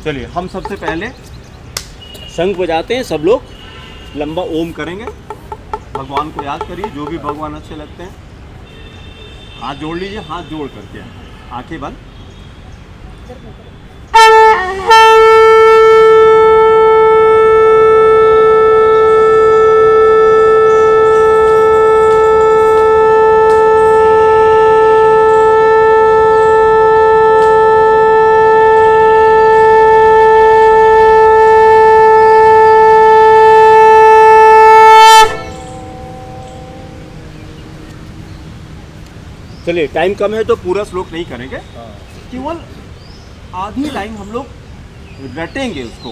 चलिए हम सबसे पहले शंख बजाते हैं, सब लोग लंबा ओम करेंगे, भगवान को याद करिए, जो भी भगवान अच्छे लगते हैं। हाथ जोड़ लीजिए, हाथ जोड़ करके आंखें बंद। चलिए टाइम कम है तो पूरा श्लोक नहीं करेंगे, केवल आधी लाइन हम लोग रटेंगे, उसको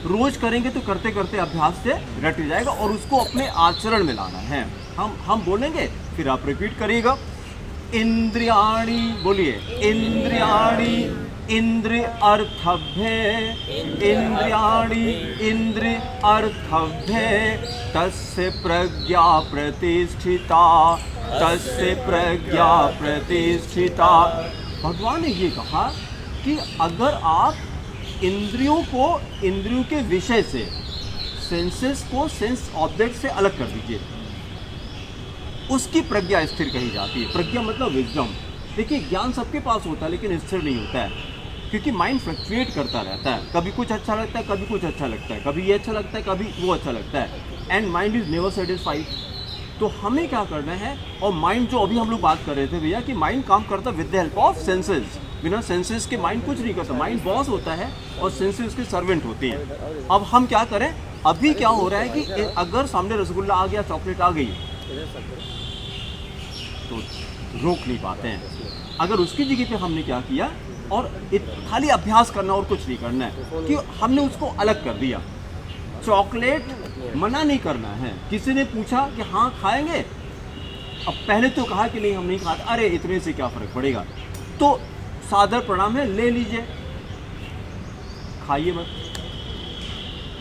रोज करेंगे तो करते करते अभ्यास से रट जाएगा और उसको अपने आचरण में लाना है। हम बोलेंगे, फिर आप रिपीट करिएगा। इंद्रियाणि, बोलिए, इंद्रियाणि इंद्रिय अर्थभ्ये, इंद्रियाणि इंद्रिय अर्थभ्ये, तस्य प्रज्ञा प्रतिष्ठिता, तस्य प्रज्ञा प्रतिष्ठिता। भगवान ने ये कहा कि अगर आप इंद्रियों को इंद्रियों के विषय से, सेंसेस को सेंस ऑब्जेक्ट से अलग कर दीजिए, उसकी प्रज्ञा स्थिर कही जाती है। प्रज्ञा मतलब विजडम। देखिए ज्ञान सबके पास होता है लेकिन स्थिर नहीं होता है, क्योंकि माइंड फ्लक्चुएट करता रहता है। कभी कुछ अच्छा लगता है, कभी कुछ अच्छा लगता है, कभी ये अच्छा लगता है, कभी वो अच्छा लगता है, and mind is never satisfied. तो हमें क्या करना है, और माइंड जो अभी हम लोग बात कर रहे थे भैया कि माइंड काम करता है with the help of senses. बिना सेंसेस के माइंड कुछ नहीं करता। माइंड बॉस होता है और सेंसेस उसके सर्वेंट होते हैं। अब हम क्या करें, अभी क्या हो रहा है कि अगर सामने रसगुल्ला आ गया, चॉकलेट आ गई, तो रोक नहीं पाते हैं। अगर उसकी जगह पे हमने क्या किया, और खाली अभ्यास करना और कुछ नहीं करना है, कि हमने उसको अलग कर दिया। चॉकलेट मना नहीं करना है। किसी ने पूछा कि हाँ खाएंगे, अब पहले तो कहा कि नहीं हम नहीं खाते, अरे इतने से क्या फर्क पड़ेगा, तो सादर प्रणाम है, ले लीजिए, खाइए मत।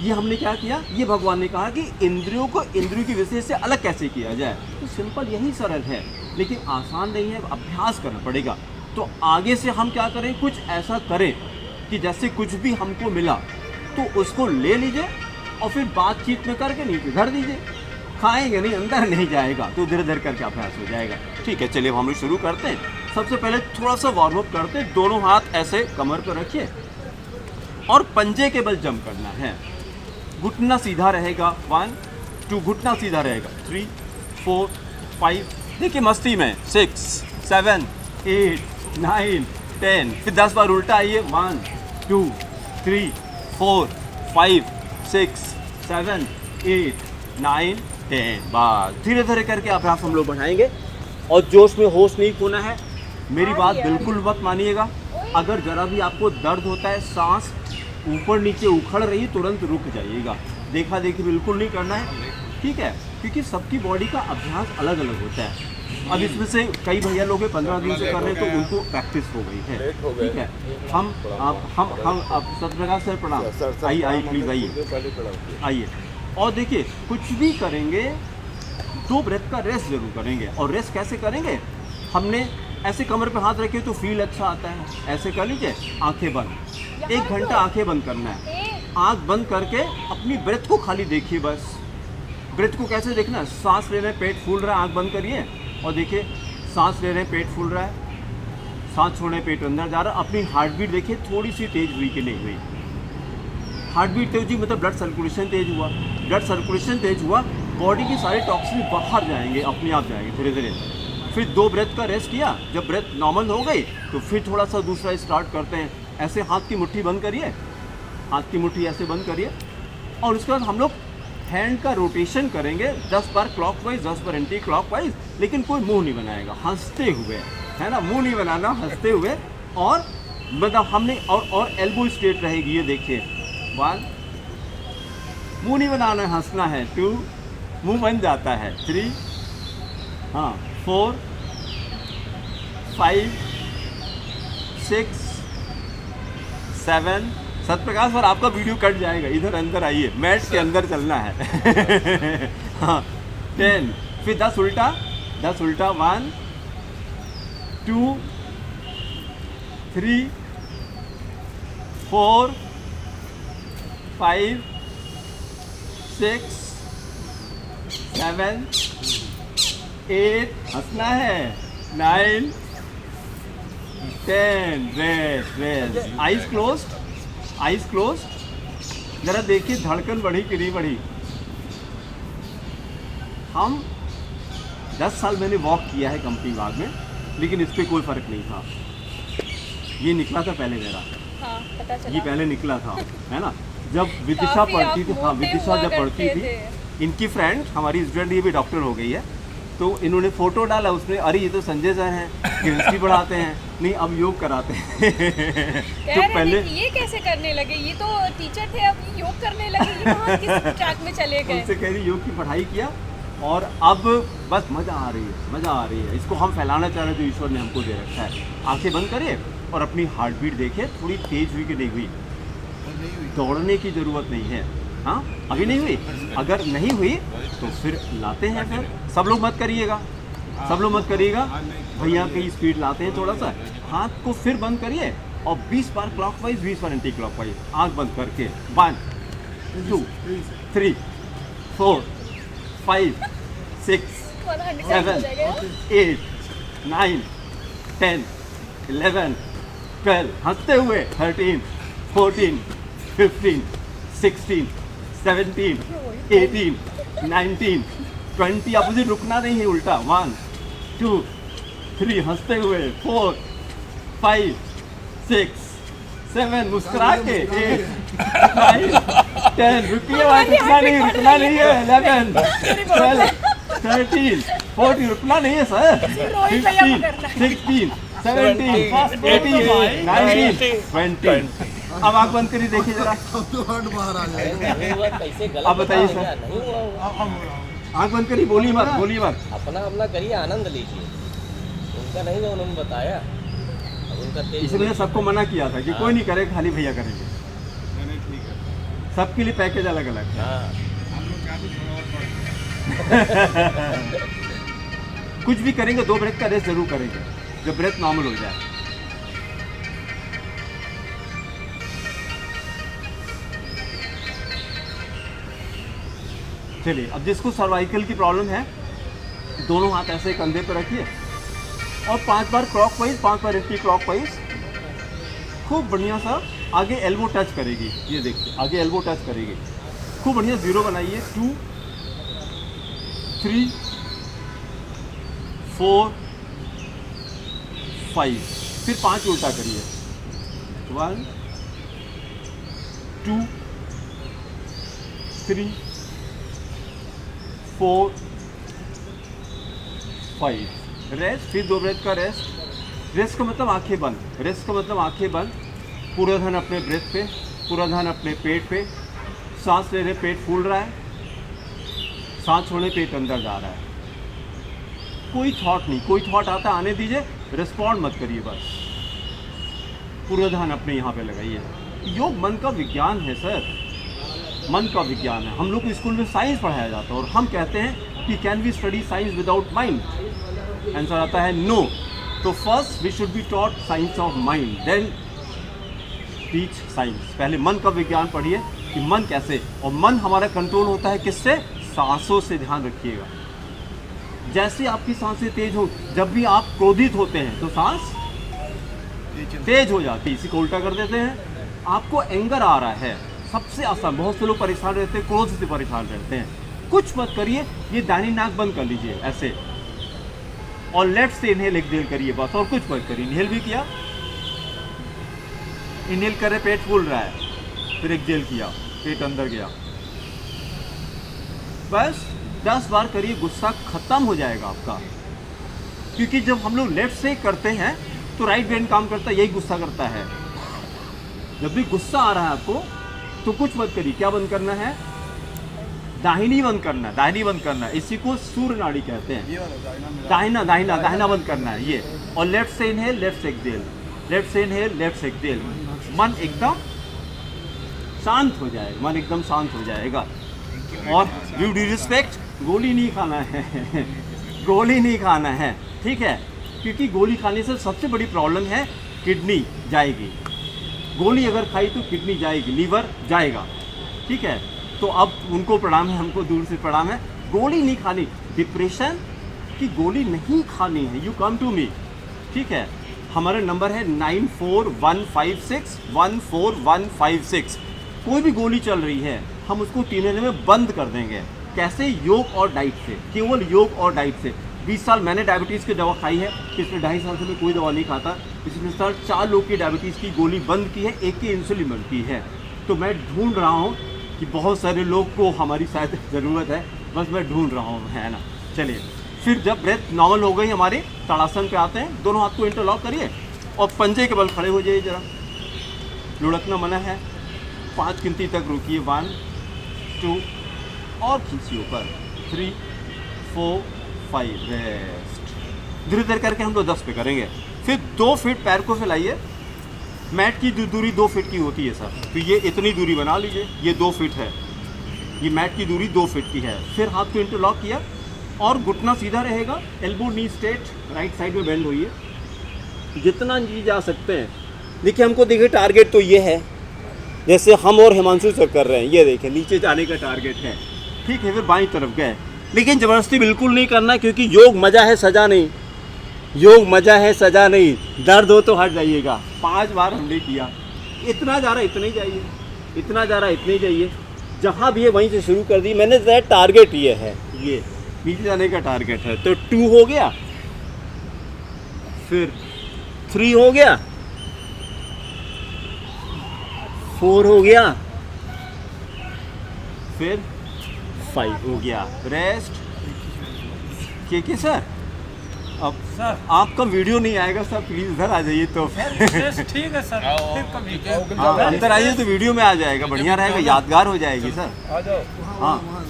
ये हमने क्या किया, ये भगवान ने कहा कि इंद्रियों को इंद्रियों की विषय से अलग कैसे किया जाए। तो सिंपल, यही सरल है, लेकिन आसान नहीं है, अभ्यास करना पड़ेगा। तो आगे से हम क्या करें, कुछ ऐसा करें कि जैसे कुछ भी हमको मिला तो उसको ले लीजिए और फिर बातचीत में करके नीचे धर दीजिए। खाएंगे नहीं, अंदर नहीं जाएगा, तो धीरे धीरे करके अभ्यास हो जाएगा। ठीक है, चलिए हम लोग शुरू करते हैं। सबसे पहले थोड़ा सा वार्म अप करते हैं। दोनों हाथ ऐसे कमर पर रखिए और पंजे के बल जंप करना है। घुटना सीधा रहेगा, 1 2, घुटना सीधा रहेगा, 3 4 5, देखिए मस्ती में, 6 7 8 9 10, फिर 10 बार उल्टा आइए, 1 2 3 4 5 6 7 8 9 10 बार। धीरे धीरे करके अभ्यास हम लोग बढ़ाएंगे और जोश में होश नहीं खोना है। मेरी बात बिल्कुल मत मानिएगा। अगर जरा भी आपको दर्द होता है, सांस ऊपर नीचे उखड़ रही, तुरंत रुक जाइएगा। देखा देखी बिल्कुल नहीं करना है, ठीक है, क्योंकि सबकी बॉडी का अभ्यास अलग अलग होता है। अब इसमें से कई भैया लोग 15 दिन से कर रहे हैं तो उनको प्रैक्टिस हो गई है, ठीक है। हम सत्यप्रकाश सर प्रणाम, आइए प्लीज आइए। और देखिए कुछ भी करेंगे 2 ब्रेथ का रेस्ट जरूर करेंगे। और रेस्ट कैसे करेंगे, हमने ऐसे कमर पे हाथ रखे तो फील अच्छा आता है। ऐसे कर लीजिए, आंखें बंद, 1 घंटा आंखें बंद करना है। आंख बंद करके अपनी ब्रेथ को खाली देखिए, बस। ब्रेथ को कैसे देखना है, सांस ले रहे हैं, पेट फूल रहा है, आंख बंद करिए और देखिए सांस ले रहे हैं, पेट फूल रहा है, सांस छोड़ रहे हैं, पेट अंदर जा रहा है। अपनी हार्ट बीट देखिए, थोड़ी सी तेज हुई कि नहीं हुई। हार्ट बीट तेज हुई मतलब ब्लड सर्कुलेशन तेज हुआ। ब्लड सर्कुलेशन तेज हुआ, बॉडी की सारे टॉक्सिन बाहर जाएंगे, अपने आप जाएंगे धीरे धीरे। फिर 2 ब्रेथ का रेस्ट किया, जब ब्रेथ नॉर्मल हो गई तो फिर थोड़ा सा दूसरा स्टार्ट करते हैं। ऐसे हाथ की मुट्ठी बंद करिए, हाथ की मुट्ठी ऐसे बंद करिए, और उसके बाद हम लोग हैंड का रोटेशन करेंगे 10 बार क्लॉकवाइज, 10 बार एंटी क्लॉकवाइज, लेकिन कोई मुंह नहीं बनाएगा, हंसते हुए, है ना, मुंह नहीं बनाना, हंसते हुए। और मतलब हमने और एल्बो स्ट्रेट रहेगी, ये देखिए, 1, मुंह नहीं बनाना है, हंसना है, 2, मुंह बन जाता है, 3, हाँ, 4 5 6 7। सत्यप्रकाश सर आपका वीडियो कट जाएगा, इधर अंदर आइए, मैट्स के अंदर चलना है। हाँ, 10, फिर 10 उल्टा, 1 2 3 4 5 6 7 8 हंसना है 9 10 रेस्ट आइज क्लोज जरा देखिए धड़कन बढ़ी कि नहीं बढ़ी। हम 10 साल मैंने वॉक किया है कंपनी बाग में, लेकिन इस पर कोई फर्क नहीं था। ये निकला था पहले मेरा, हाँ, पता चला। ये पहले निकला था, है ना। जब विदिशा पढ़ती थी, हाँ विदिशा जब पढ़ती थी, इनकी फ्रेंड हमारी स्टूडेंट, ये भी डॉक्टर हो गई है, तो इन्होंने फोटो डाला उसमें, अरे ये तो संजय सर हैं, केमिस्ट्री पढ़ाते हैं, नहीं अब योग कराते हैं। तो पहले ये कैसे करने लगे, ये तो टीचर थे अब योग करने लगे, ये कहाँ किस ट्रैक में चले गए। उनसे कह रही योग की पढ़ाई किया और अब बस मज़ा आ रही है। इसको हम फैलाना चाह रहे हैं जो ईश्वर ने हमको दे रखा है। आंखें बंद करिए और अपनी हार्ट बीट देखिए, थोड़ी तेज हुई कि नहीं हुई। दौड़ने की ज़रूरत नहीं है, हाँ अभी नहीं हुई, अगर नहीं हुई तो फिर लाते हैं। फिर सब लोग मत करिएगा, भैया की स्पीड लाते हैं थोड़ा सा। हाथ को फिर बंद करिए और 20 बार क्लॉकवाइज 20 बार एंटी क्लॉकवाइज, आँख बंद करके 1 2 3 4 5 6 7 8 9 10 11 12 हंसते हुए 13 14 15 16 17 18 19 20 अपोजिट रुकना नहीं है, उल्टा 1 2 3 हंसते हुए 4 5 6 7 मुस्कुरा के 8 9 10 रुकिए वहाँ, रुकना नहीं है 11 12 13 14 रुकना नहीं है सर, 15 16 17 18 19 20। अब आँख बंद करिए, देखिए जरा, अब बताइए सर, आँख बंद करिए, बोलिए मत। अपना करिए, आनंद लीजिए। उनका नहीं हुआ, उन्होंने बताया, अब उनका तेज। इसलिए सबको मना किया था कि कोई नहीं करेगा, खाली भैया करेंगे। सबके लिए पैकेज अलग अलग है। कुछ भी करेंगे 2 ब्रेथ का रेस्ट जरूर करेंगे, जब ब्रेथ नॉर्मल हो जाए। चलिए, अब जिसको सर्वाइकल की प्रॉब्लम है, दोनों हाथ ऐसे कंधे पर रखिए और 5 बार क्लॉकवाइज 5 बार एंटी क्लॉकवाइज, खूब बढ़िया सा। आगे एल्बो टच करेगी, ये देखिए आगे एल्बो टच करेगी, खूब बढ़िया 0 बनाइए। 2 3 4 5, फिर 5 उल्टा करिए। 1 2 3 4 5 रेस्ट, फिर 2 ब्रेथ का रेस्ट। रेस्ट का मतलब आंखें बंद, पूरा ध्यान अपने ब्रेथ पे, पूरा ध्यान अपने पेट पे। सांस ले रहे पेट फूल रहा है, सांस छोड़ने पेट अंदर जा रहा है। कोई थॉट नहीं, कोई थॉट आता आने दीजिए, रिस्पॉन्ड मत करिए, बस पूरा ध्यान अपने यहाँ पे लगाइए। योग मन का विज्ञान है सर, मन का विज्ञान है। हम लोग को स्कूल में साइंस पढ़ाया जाता है और हम कहते हैं कि can we study science without mind? Answer आता है नो। तो first we should be taught science of mind, then teach science. पहले मन का विज्ञान पढ़िए कि मन कैसे, और मन हमारा कंट्रोल होता है किससे? सांसों से। ध्यान रखिएगा, जैसे आपकी सांसें तेज हो, जब भी आप क्रोधित होते हैं तो सांस तेज हो जाती है, इसी को उल्टा कर देते हैं। आपको एंगर आ रहा है, सबसे आसान, बहुत से लोग परेशान रहते हैं, क्रोध से परेशान रहते हैं, कुछ मत करिए, ये दाहिनी नाक बंद कर लीजिए ऐसे, और लेफ्ट से इनहेल एक्सहेल करिए बस, और कुछ मत करिए। इनहेल भी किया, इनहेल कर रहे पेट फूल रहा है, फिर एक्सहेल किया, पेट अंदर गया, बस 10 बार करिए, गुस्सा खत्म हो जाएगा आपका। क्योंकि जब हम लोग लेफ्ट से करते हैं तो राइट ब्रेन काम करता है, यही गुस्सा करता है। जब भी गुस्सा आ रहा है आपको तो कुछ मत करिए, क्या बंद करना है? दाहिनी बंद करना है, दाहिनी बंद करना है, इसी को सूर्य नाड़ी कहते हैं। दाहिना दाहिना दाहिना बंद करना है ये, और लेफ्ट से इनहेल, लेफ्ट से एक्सहेल, लेफ्ट से इनहेल, लेफ्ट से एक्सहेल। मन एकदम शांत हो जाएगा, मन एकदम शांत हो जाएगा। और ड्यू रिस्पेक्ट, गोली नहीं खाना है, गोली नहीं खाना है, ठीक है? क्योंकि गोली खाने से सबसे बड़ी प्रॉब्लम है किडनी जाएगी। गोली अगर खाई तो किडनी जाएगी, लीवर जाएगा, ठीक है। तो अब उनको प्रणाम है, हमको दूर से प्रणाम है। गोली नहीं खानी, डिप्रेशन की गोली नहीं खानी है, यू कम टू मी, ठीक है। हमारा नंबर है 9415614156। कोई भी गोली चल रही है हम उसको 3 महीने में बंद कर देंगे। कैसे? योग और डाइट से, केवल योग और डाइट से। 20 साल मैंने डायबिटीज़ की दवा खाई है, पिछले 2.5 साल से मैं कोई दवा नहीं खाता। पिछले साल 4 लोग की डायबिटीज़ की गोली बंद की है, 1 की इंसुलिन बंद की है। तो मैं ढूंढ रहा हूँ कि बहुत सारे लोग को हमारी शायद ज़रूरत है, बस मैं ढूंढ रहा हूँ, है ना। चलिए, फिर जब ब्रेथ नॉर्मल हो गई हमारी, ताड़ासन पे आते हैं। दोनों हाथ को इंटरलॉक करिए और पंजे के बल खड़े हो जाइए। जरा लुढ़कना मना है। 5 गिनती तक रुकिए, 1 2 और खींचिए ऊपर, 3 4 5, रेस्ट। धीरे धीरे करके हम लोग 10 पे करेंगे। फिर 2 फीट पैर को फैलाइए। मैट की दूरी 2 फीट की होती है सर, तो ये इतनी दूरी बना लीजिए, ये 2 फीट है, ये मैट की दूरी 2 फीट की है। फिर हाथ को इंटरलॉक किया और घुटना सीधा रहेगा, elbow knee straight, right side में बेंड होइए जितना जी जा सकते हैं। देखिए हमको देखिए टारगेट तो ये है, जैसे हम और हिमांशु सर कर रहे हैं, ये देखिए नीचे जाने का टारगेट है, ठीक है। फिर बाईं तरफ गए, लेकिन ज़बरदस्ती बिल्कुल नहीं करना, क्योंकि योग मज़ा है, सजा नहीं। योग मज़ा है, सजा नहीं। दर्द हो तो हट जाइएगा। 5 बार हमने किया। इतना जा रहा इतना ही जाइए, इतना जा रहा इतने ही जाइए, जहाँ भी है वहीं से शुरू कर दी मैंने। टारगेट ये है, ये नीचे जाने का टारगेट है। तो 2 हो गया, फिर 3 हो गया, 4 हो गया, फिर 5 हो गया। रेस्ट। के सर, अब सर आपका वीडियो नहीं आएगा सर, प्लीज इधर आ जाइए। तो ठीक है सर, फिर कभी हाँ, अंदर आइए तो वीडियो में आ जाएगा, बढ़िया रहेगा, यादगार हो जाएगी सर। आ जाओ। हाँ,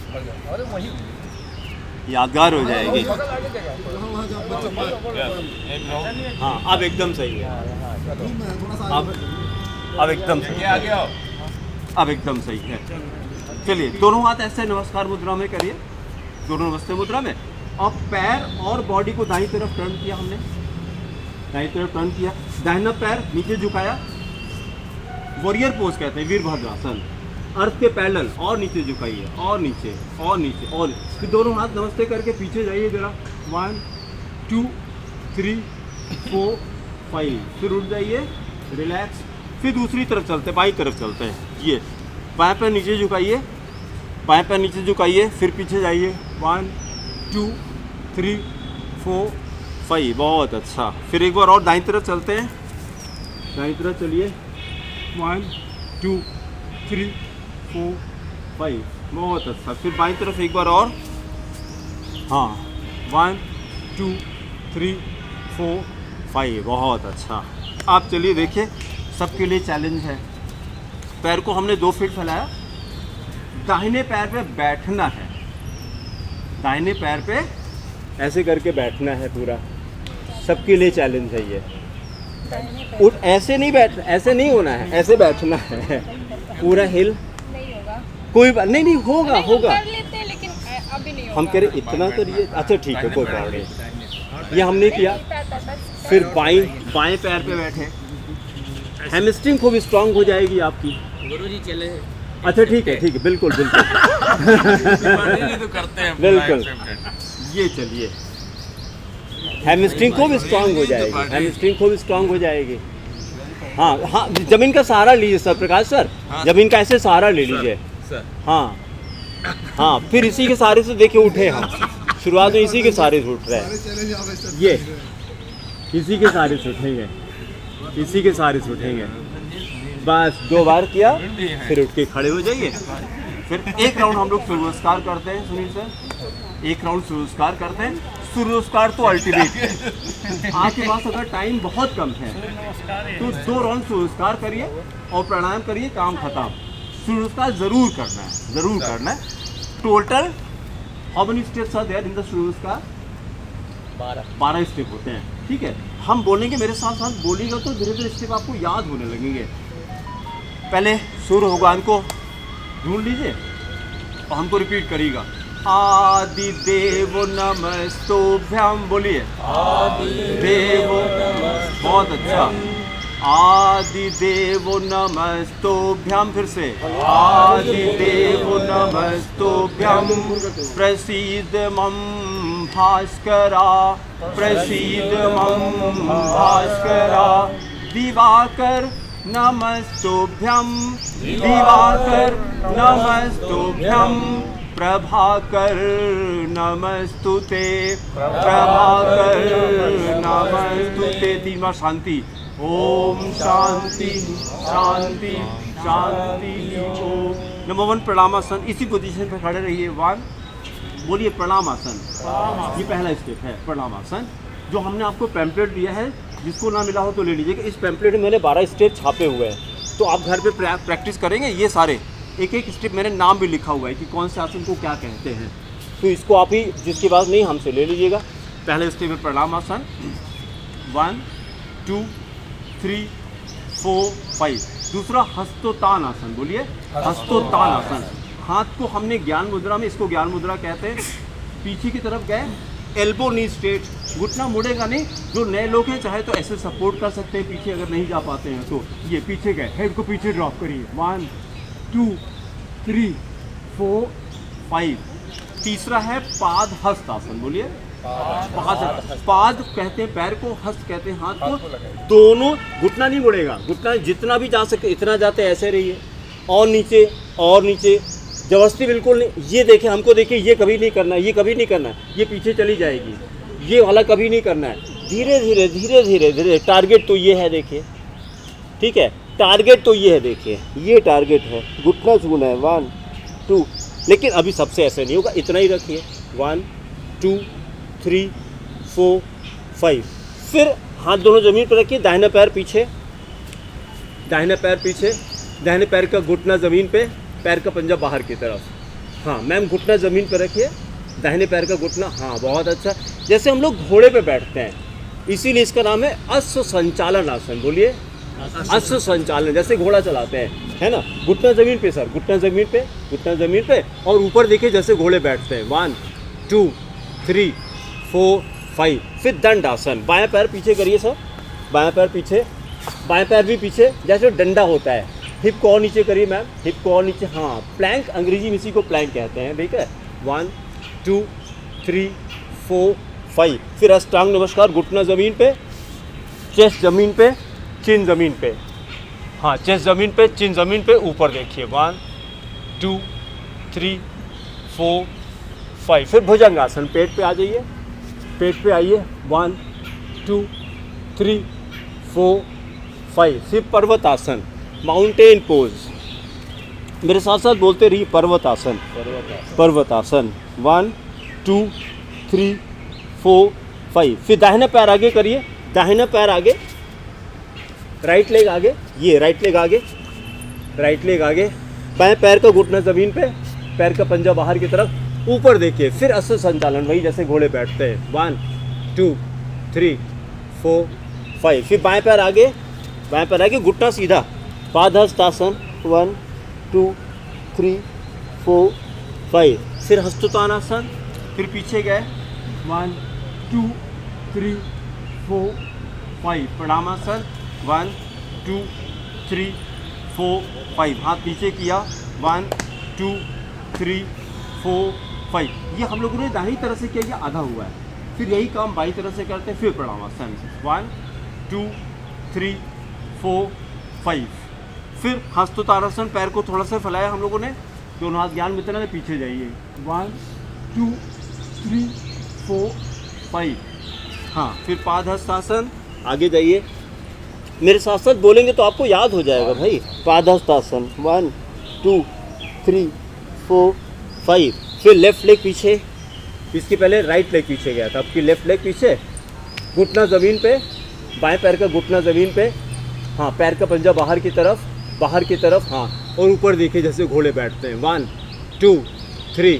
अरे वही यादगार हो जाएगी। हाँ, अब एकदम सही है, अब एकदम सही है, अब एकदम सही है। चलिए, दोनों हाथ ऐसे नमस्कार मुद्रा में करिए, दोनों नमस्ते मुद्रा में। और पैर और बॉडी को दाईं तरफ टर्न किया हमने, दाईं तरफ टर्न किया। दाहिना पैर नीचे झुकाया, वॉरियर पोज कहते हैं, वीरभद्रासन। अर्थ के पैरेलल, और नीचे झुकाइए, और नीचे, और नीचे, और फिर दोनों हाथ नमस्ते करके पीछे जाइए जरा। 1 2 3 4 5, फिर उठ जाइए, रिलैक्स। फिर दूसरी तरफ चलते हैं, बाईं तरफ चलते हैं। ये बाएं पैर नीचे झुकाइए, बाएं पैर नीचे झुकाइए, फिर पीछे जाइए। 1 2 3 4 5, बहुत अच्छा। फिर एक बार और दाईं तरफ चलते हैं, दाईं तरफ चलिए। 1 2 3 4 5, बहुत अच्छा। फिर बाईं तरफ एक बार और, हाँ। 1 2 3 4 5, बहुत अच्छा। आप चलिए, देखिए सबके लिए चैलेंज है। पैर को हमने 2 फीट फैलाया, दाहिने पैर पे बैठना है, दाहिने पैर पे ऐसे करके बैठना है पूरा। सबके लिए चैलेंज है ये। उठ, ऐसे नहीं बैठ, ऐसे नहीं होना है, ऐसे बैठना है पूरा। हिल नहीं होगा, कोई बात नहीं, नहीं होगा, नहीं, होगा। कर लेते हैं, लेकिन अभी नहीं होगा। हम कह रहे इतना करिए, अच्छा ठीक है, कोई बात नहीं। ये हमने किया। फिर बाएं पैर पे बैठे, हैमस्ट्रिंग खूब स्ट्रांग हो जाएगी आपकी। गुरुजी चले। अच्छा ठीक है, ठीक है, बिल्कुल बिल्कुल तो करते हैं बिल्कुल। ये चलिए, हैमस्ट्रिंग खूब स्ट्रांग हो जाएगी, हैमस्ट्रिंग खूब स्ट्रांग हो जाएगी। हाँ हाँ, जमीन का सहारा लीजिए सर, प्रकाश सर, जमीन का ऐसे सहारा ले लीजिए। हाँ हाँ, फिर इसी के सहारे से देखिए उठे हम, शुरुआत में इसी के सहारे से उठ रहे हैं। ये इसी के सहारे से उठेंगे, इसी के सहारे से उठेंगे। बस 2 बार किया, फिर उठ के खड़े हो जाइए। फिर एक राउंड हम लोग सूर्य नमस्कार करते हैं, सुनील सर, एक राउंड सूर्य नमस्कार करते हैं। सूर्य नमस्कार तो अल्टीमेट है। आपके पास अगर टाइम बहुत कम है तो 2 राउंड सूर्य नमस्कार करिए और प्राणायाम करिए, काम खत्म। सूर्य नमस्कार जरूर करना है, जरूर करना है। Total how many steps are there in the Surya Namaskar? 12 step होते हैं, ठीक है। हम बोलेंगे, मेरे साथ साथ बोलिएगा तो धीरे धीरे स्टेप आपको याद होने लगेंगे। पहले सूर्य भगवान को ढूंढ लीजिए और हमको रिपीट करिएगा। आदि देव नमस्तुभ्यम, बोलिए आदि देव। बहुत अच्छा। आदिदेवो नमस्तुभ्यं, फिर से आदिदेवो नमस्तुभ्यं, प्रसीद मम भास्करा, प्रसीद मम भास्करा, दिवाकर नमस्तुभ्यं, दिवाकर नमस्तुभ्यं, प्रभाकर नमस्तुते, प्रभाकर नमस्तुते। 3 बार शांति। ओम शांति शांति शांति ओम। नंबर 1 प्रणामासन, इसी पोजीशन पे खड़े रहिए। 1 बोलिए प्रणामासन। ये पहला स्टेप है प्रणामासन, जो हमने आपको पैम्पलेट दिया है, जिसको ना मिला हो तो ले लीजिएगा। इस पैम्पलेट में मैंने 12 स्टेप छापे हुए हैं, तो आप घर पे प्रैक्टिस करेंगे। ये सारे एक एक स्टेप मैंने नाम भी लिखा हुआ है कि कौन से आसन को क्या कहते हैं, तो इसको आप ही जिसके पास नहीं हमसे ले लीजिएगा। पहले स्टेप में प्रणामासन। 1 2 3 4 5। दूसरा हस्तोत्तान आसन, बोलिए हस्तोत्तान आसन। हाथ को हमने ज्ञान मुद्रा में, इसको ज्ञान मुद्रा कहते हैं, पीछे की तरफ गए, एल्बो नी स्ट्रेट, घुटना मुड़ेगा नहीं। जो नए लोग हैं चाहे तो ऐसे सपोर्ट कर सकते हैं पीछे, अगर नहीं जा पाते हैं तो ये पीछे गए, हेड को पीछे ड्रॉप करिए। 1 2 3 4 5। तीसरा है पाद हस्त आसन, बोलिए पाद कहते हैं पैर को, हस्त कहते हैं हाथ को। दोनों, घुटना नहीं मुड़ेगा, घुटना जितना भी जा सके इतना जाते, ऐसे रहिए, और नीचे और नीचे, जबरदस्ती बिल्कुल नहीं। ये देखें, हमको देखिए, ये कभी नहीं करना है, ये कभी नहीं करना है, ये पीछे चली जाएगी, ये वाला कभी नहीं करना है। धीरे धीरे धीरे धीरे धीरे, टारगेट तो ये है, देखिए, ठीक है, टारगेट तो ये है, देखिए, ये टारगेट है, घुटना छूना है। 1 2, लेकिन अभी सबसे ऐसे नहीं होगा, इतना ही रखिए। 1 2 3 4 5। फिर हाथ दोनों जमीन पर रखिए, दाहिना पैर पीछे, दाहिना पैर पीछे, दाहिने पैर का घुटना ज़मीन पे, पैर का पंजा बाहर की तरफ। हाँ मैम, घुटना ज़मीन पर रखिए, दाहिने पैर का घुटना, हाँ बहुत अच्छा। जैसे हम लोग घोड़े पे बैठते हैं, इसीलिए इसका नाम है अश्व संचालन आसन। बोलिए अश्व संचालन, जैसे घोड़ा चलाते हैं, है ना। घुटना ज़मीन पे सर, घुटना ज़मीन पे, घुटना ज़मीन पे, और ऊपर देखिए जैसे घोड़े बैठते हैं। 1 2 3 4 5। फिर दंड आसन, बायां पैर पीछे करिए सर, बायां पैर पीछे, बाएं पैर भी पीछे, जैसे डंडा होता है। हिप को और नीचे करिए मैम, हिप को और नीचे, हाँ प्लैंक, अंग्रेजी में इसी को प्लैंक कहते हैं, ठीक है। 1 2 3 4 5। फिर अष्टांग नमस्कार, घुटना ज़मीन पे, चेस्ट ज़मीन पे, चिन ज़मीन पे, हाँ चेस्ट ज़मीन पे, चिन ज़मीन पे, ऊपर देखिए। 1 2 3 4 5। फिर भुजंग आसन, पेट पे आ जाइए, पेट पे आइए। 1 2 3 4 5। फिर पर्वत आसन, माउंटेन पोज, मेरे साथ साथ बोलते रहिए, पर्वत आसन, पर्वत आसन। 1 2 3 4 5। फिर दाहिना पैर आगे करिए, दाहिना पैर आगे, राइट लेग आगे, ये राइट लेग आगे, राइट लेग आगे, बाएं पैर का घुटना ज़मीन पे, पैर का पंजा बाहर की तरफ, ऊपर देखिए। फिर अश्व संचालन, वही जैसे घोड़े बैठते हैं। 1 2 3 4 5। फिर बाएं पैर आगे, बाएं पैर आगे, घुटना सीधा, पादहस्तासन। 1 2 3 4 5। फिर हस्तोत्तानासन, फिर पीछे गए। 1 2 3 4 5। प्रणामासन। 1 2 3 4 5। हाथ नीचे किया। 1 2 3 4 5। ये हम लोगों ने दाहिनी तरफ से किया, ये आधा हुआ है। फिर यही काम बाई तरफ से करते हैं। फिर प्रणामासन। 1 2 3 4 5। फिर हस्तोत्तानासन, पैर को थोड़ा सा फैलाया हम लोगों ने, दोनों हाथ ज्ञान मुद्रा में, पीछे जाइए। 1 2 3 4 5। हाँ, फिर पादहस्तासन, आगे जाइए, मेरे साथ साथ बोलेंगे तो आपको याद हो जाएगा भाई। पादहस्तासन। 1 2 3 4 5। फिर लेफ्ट लेग पीछे, इसके पहले राइट लेग पीछे गया था, अब की लेफ्ट लेग पीछे, घुटना ज़मीन पे, बाएं पैर का घुटना ज़मीन पे, हाँ पैर का पंजा बाहर की तरफ, बाहर की तरफ, हाँ, और ऊपर देखिए जैसे घोड़े बैठते हैं। 1 2 3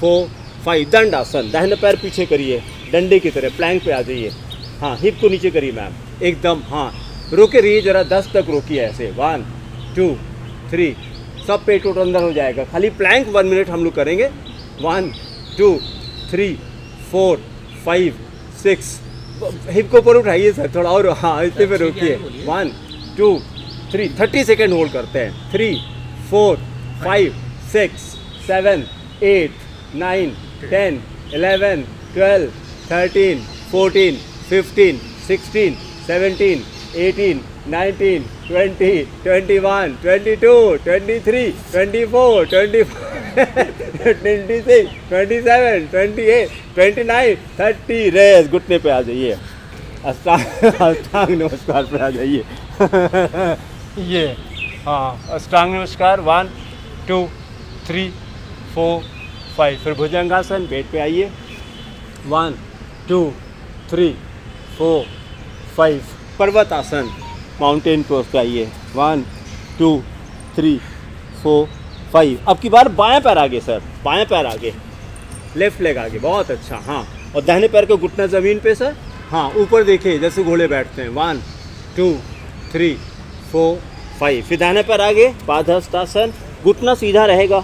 4 5। दंड आसन, दाहिना पैर पीछे करिए, डंडे की तरह, प्लैंक पे आ जाइए। हाँ, हिप को नीचे करिए मैम, एकदम, हाँ रोके रहिए जरा, 10 तक रोकिए ऐसे। 1 2 3। सब पेट वोट अंदर हो जाएगा, खाली प्लैंक 1 मिनट हम लोग करेंगे। 1 2 3 4 5 6। हिप को ऊपर उठाइए सर थोड़ा और, हाँ इतने पे रोकिए। 1 2 3 30 सेकेंड होल्ड करते हैं। 3 4 5 6 7 8 9 10 11 12 13 14 15 16 17 18 19 20 21 22 23 24 25 26 27 28 29 30। रेस घुटने पे आ जाइए, अष्टांग नमस्कार पे आ जाइए। ये हाँ, अष्टांग नमस्कार 1 2 3 4 5। फिर भुजंगासन, बेड पे आइए। 1 2 3 4 5। पर्वत आसन, माउंटेन पोज पे आइए। 1 2 3 4 5। अब की बार बाएं पैर आगे सर, बाएं पैर आगे, लेफ्ट लेग आगे, बहुत अच्छा। हाँ, और दाहिने पैर को घुटना ज़मीन पे सर, हाँ ऊपर देखिए जैसे घोड़े बैठते हैं। 1 2 3 4 5। फिर दाहिने पैर आगे, पादहस्तासन, घुटना सीधा रहेगा।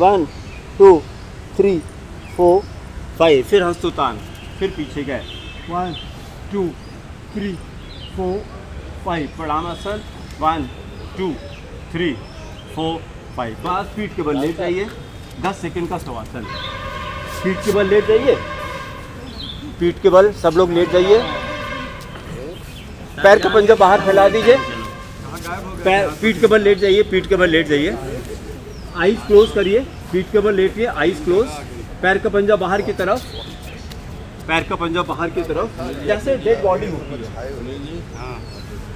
1 2 3 4 5। फिर हस्तोतान, फिर पीछे गए। 1 2 3 4 5। प्रणामासन 1 2 3 4 5। बस पीठ के बल लेट जाइए। 10 सेकंड का शवासन। पीठ के बल लेट जाइए, पीठ के बल सब लोग लेट जाइए। पैर का पंजा बाहर फैला दीजिए। पैर, पीठ के बल लेट जाइए, पीठ के बल लेट जाइए। आईज क्लोज करिए, पीठ के बल लेटिए, आईज क्लोज। पैर का पंजा बाहर की तरफ, पैर का पंजा बाहर की तरफ, जैसे डेड बॉडी होती है,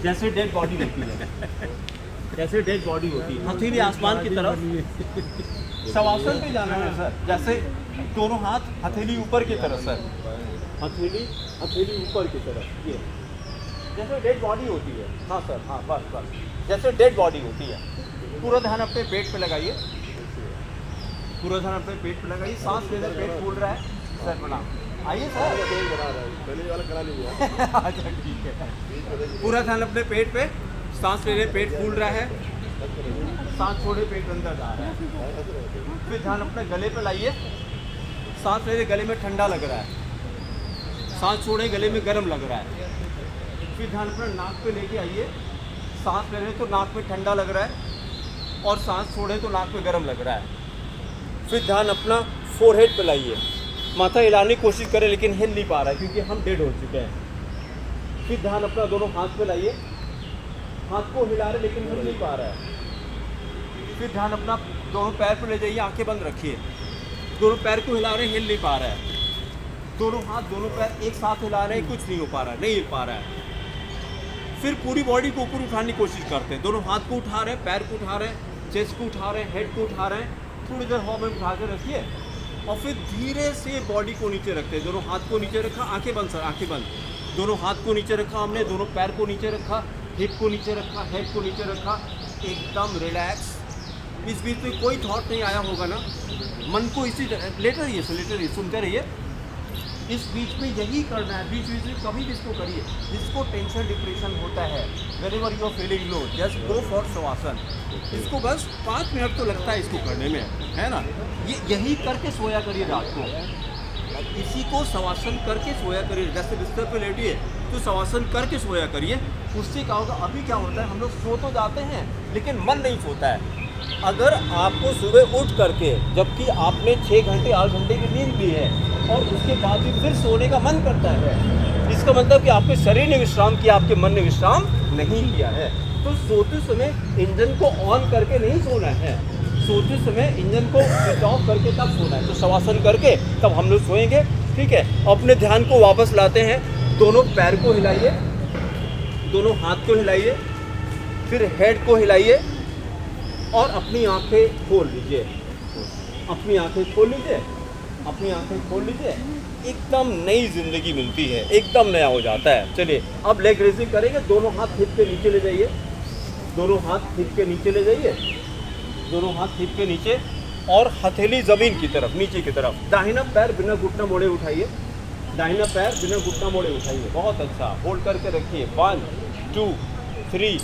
जैसे डेड बॉडी होती है, जैसे डेड बॉडी होती है। हथेली आसमान की तरफ। शवासन पे जाना है सर, जैसे दोनों हाथ हथेली ऊपर की तरफ सर, हथेली हथेली ऊपर की तरफ, ये जैसे डेड बॉडी होती है। हाँ सर, हाँ बस बस, जैसे डेड बॉडी होती है। पूरा ध्यान अपने पेट पे लगाइए, पूरा ध्यान अपने पेट पे लगाइए। सांस लेने पेट फूल रहा है सर, प्रणाम। आइए सर, अच्छा ठीक है। पूरा ध्यान अपने पेट पे, सांस लेने पेट फूल रहा है, सांस छोड़े पेट अंदर जा रहा है। फिर ध्यान अपने गले पे लाइए। सांस लेने गले में ठंडा लग रहा है, सांस छोड़े गले में गर्म लग रहा है। फिर ध्यान अपना नाक पे लेके आइए। सांस ले रहे तो नाक में ठंडा लग रहा है, और सांस छोड़े तो नाक में गर्म लग रहा है। फिर ध्यान अपना फोरहेड पे लाइए। माथा हिलाने की कोशिश करें लेकिन हिल नहीं पा रहा है क्योंकि हम डेड हो चुके हैं। फिर ध्यान अपना दोनों हाथ पे लाइए। हाथ को हिला रहे लेकिन हिल नहीं पा रहा है। फिर ध्यान अपना दोनों पैर पे ले जाइए, आंखें बंद रखिए। दोनों पैर को हिला रहे, हिल नहीं पा रहा है। दोनों हाथ दोनों पैर एक साथ हिला रहे हैं, कुछ नहीं हो पा रहा है, नहीं हिल पा रहा है। फिर पूरी बॉडी को ऊपर उठाने की कोशिश करते हैं। दोनों हाथ को उठा रहे हैं, पैर को उठा रहे हैं, चेस्ट को उठा रहे हैं, हेड को उठा रहे हैं। थोड़ी देर हवा में उठा के रखिए और फिर धीरे से बॉडी को नीचे रखते हैं। दोनों हाथ को नीचे रखा, आंखें बंद सर, आंखें बंद। दोनों हाथ को नीचे रखा हमने, दोनों पैर को नीचे रखा, हिप को नीचे रखा, हेड को नीचे रखा, एकदम रिलैक्स। इस बीच में कोई थॉट नहीं आया होगा ना, मन को इसी लेटर रहिए, सुनते रहिए। इस बीच में यही करना है, बीच बीच में कभी भी इसको करिए। जिसको टेंशन डिप्रेशन होता है, whenever you are feeling low, just go for shavasana. इसको बस 5 मिनट तो लगता है इसको करने में, है ना। ये यही करके सोया करिए रात को, इसी को शवासन करके सोया करिए। जैसे बिस्तर पे लेटिए तो शवासन करके सोया करिए। उससे क्या होगा, अभी क्या होता है, हम लोग सो तो जाते हैं लेकिन मन नहीं सोता है। अगर आपको सुबह उठ करके, जबकि आपने 6 घंटे 8 घंटे की नींद ली है और उसके बाद भी फिर सोने का मन करता है, इसका मतलब कि आपके शरीर ने विश्राम किया, आपके मन ने विश्राम नहीं किया है। तो सोते समय इंजन को ऑन करके नहीं सोना है, सोते समय इंजन को स्विच ऑफ करके तब सोना है। तो शवासन करके तब हम लोग सोएंगे, ठीक है। अपने ध्यान को वापस लाते हैं। दोनों पैर को हिलाइए, दोनों हाथ को हिलाइए, फिर हेड को हिलाइए और अपनी आंखें खोल लीजिए, अपनी आंखें खोल लीजिए, अपनी आंखें खोल लीजिए। एकदम नई जिंदगी मिलती है, एकदम नया हो जाता है। चलिए अब लेग रेजिंग करेंगे। दोनों हाथ हिप के नीचे ले जाइए, दोनों हाथ हिप के नीचे ले जाइए, दोनों हाथ हिप के नीचे और हथेली ज़मीन की तरफ, नीचे की तरफ। दाहिना पैर बिना घुटना मोड़े उठाइए, दाहिना पैर बिना घुटना मोड़े उठाइए, बहुत अच्छा। होल्ड करके रखिए। 1 2 3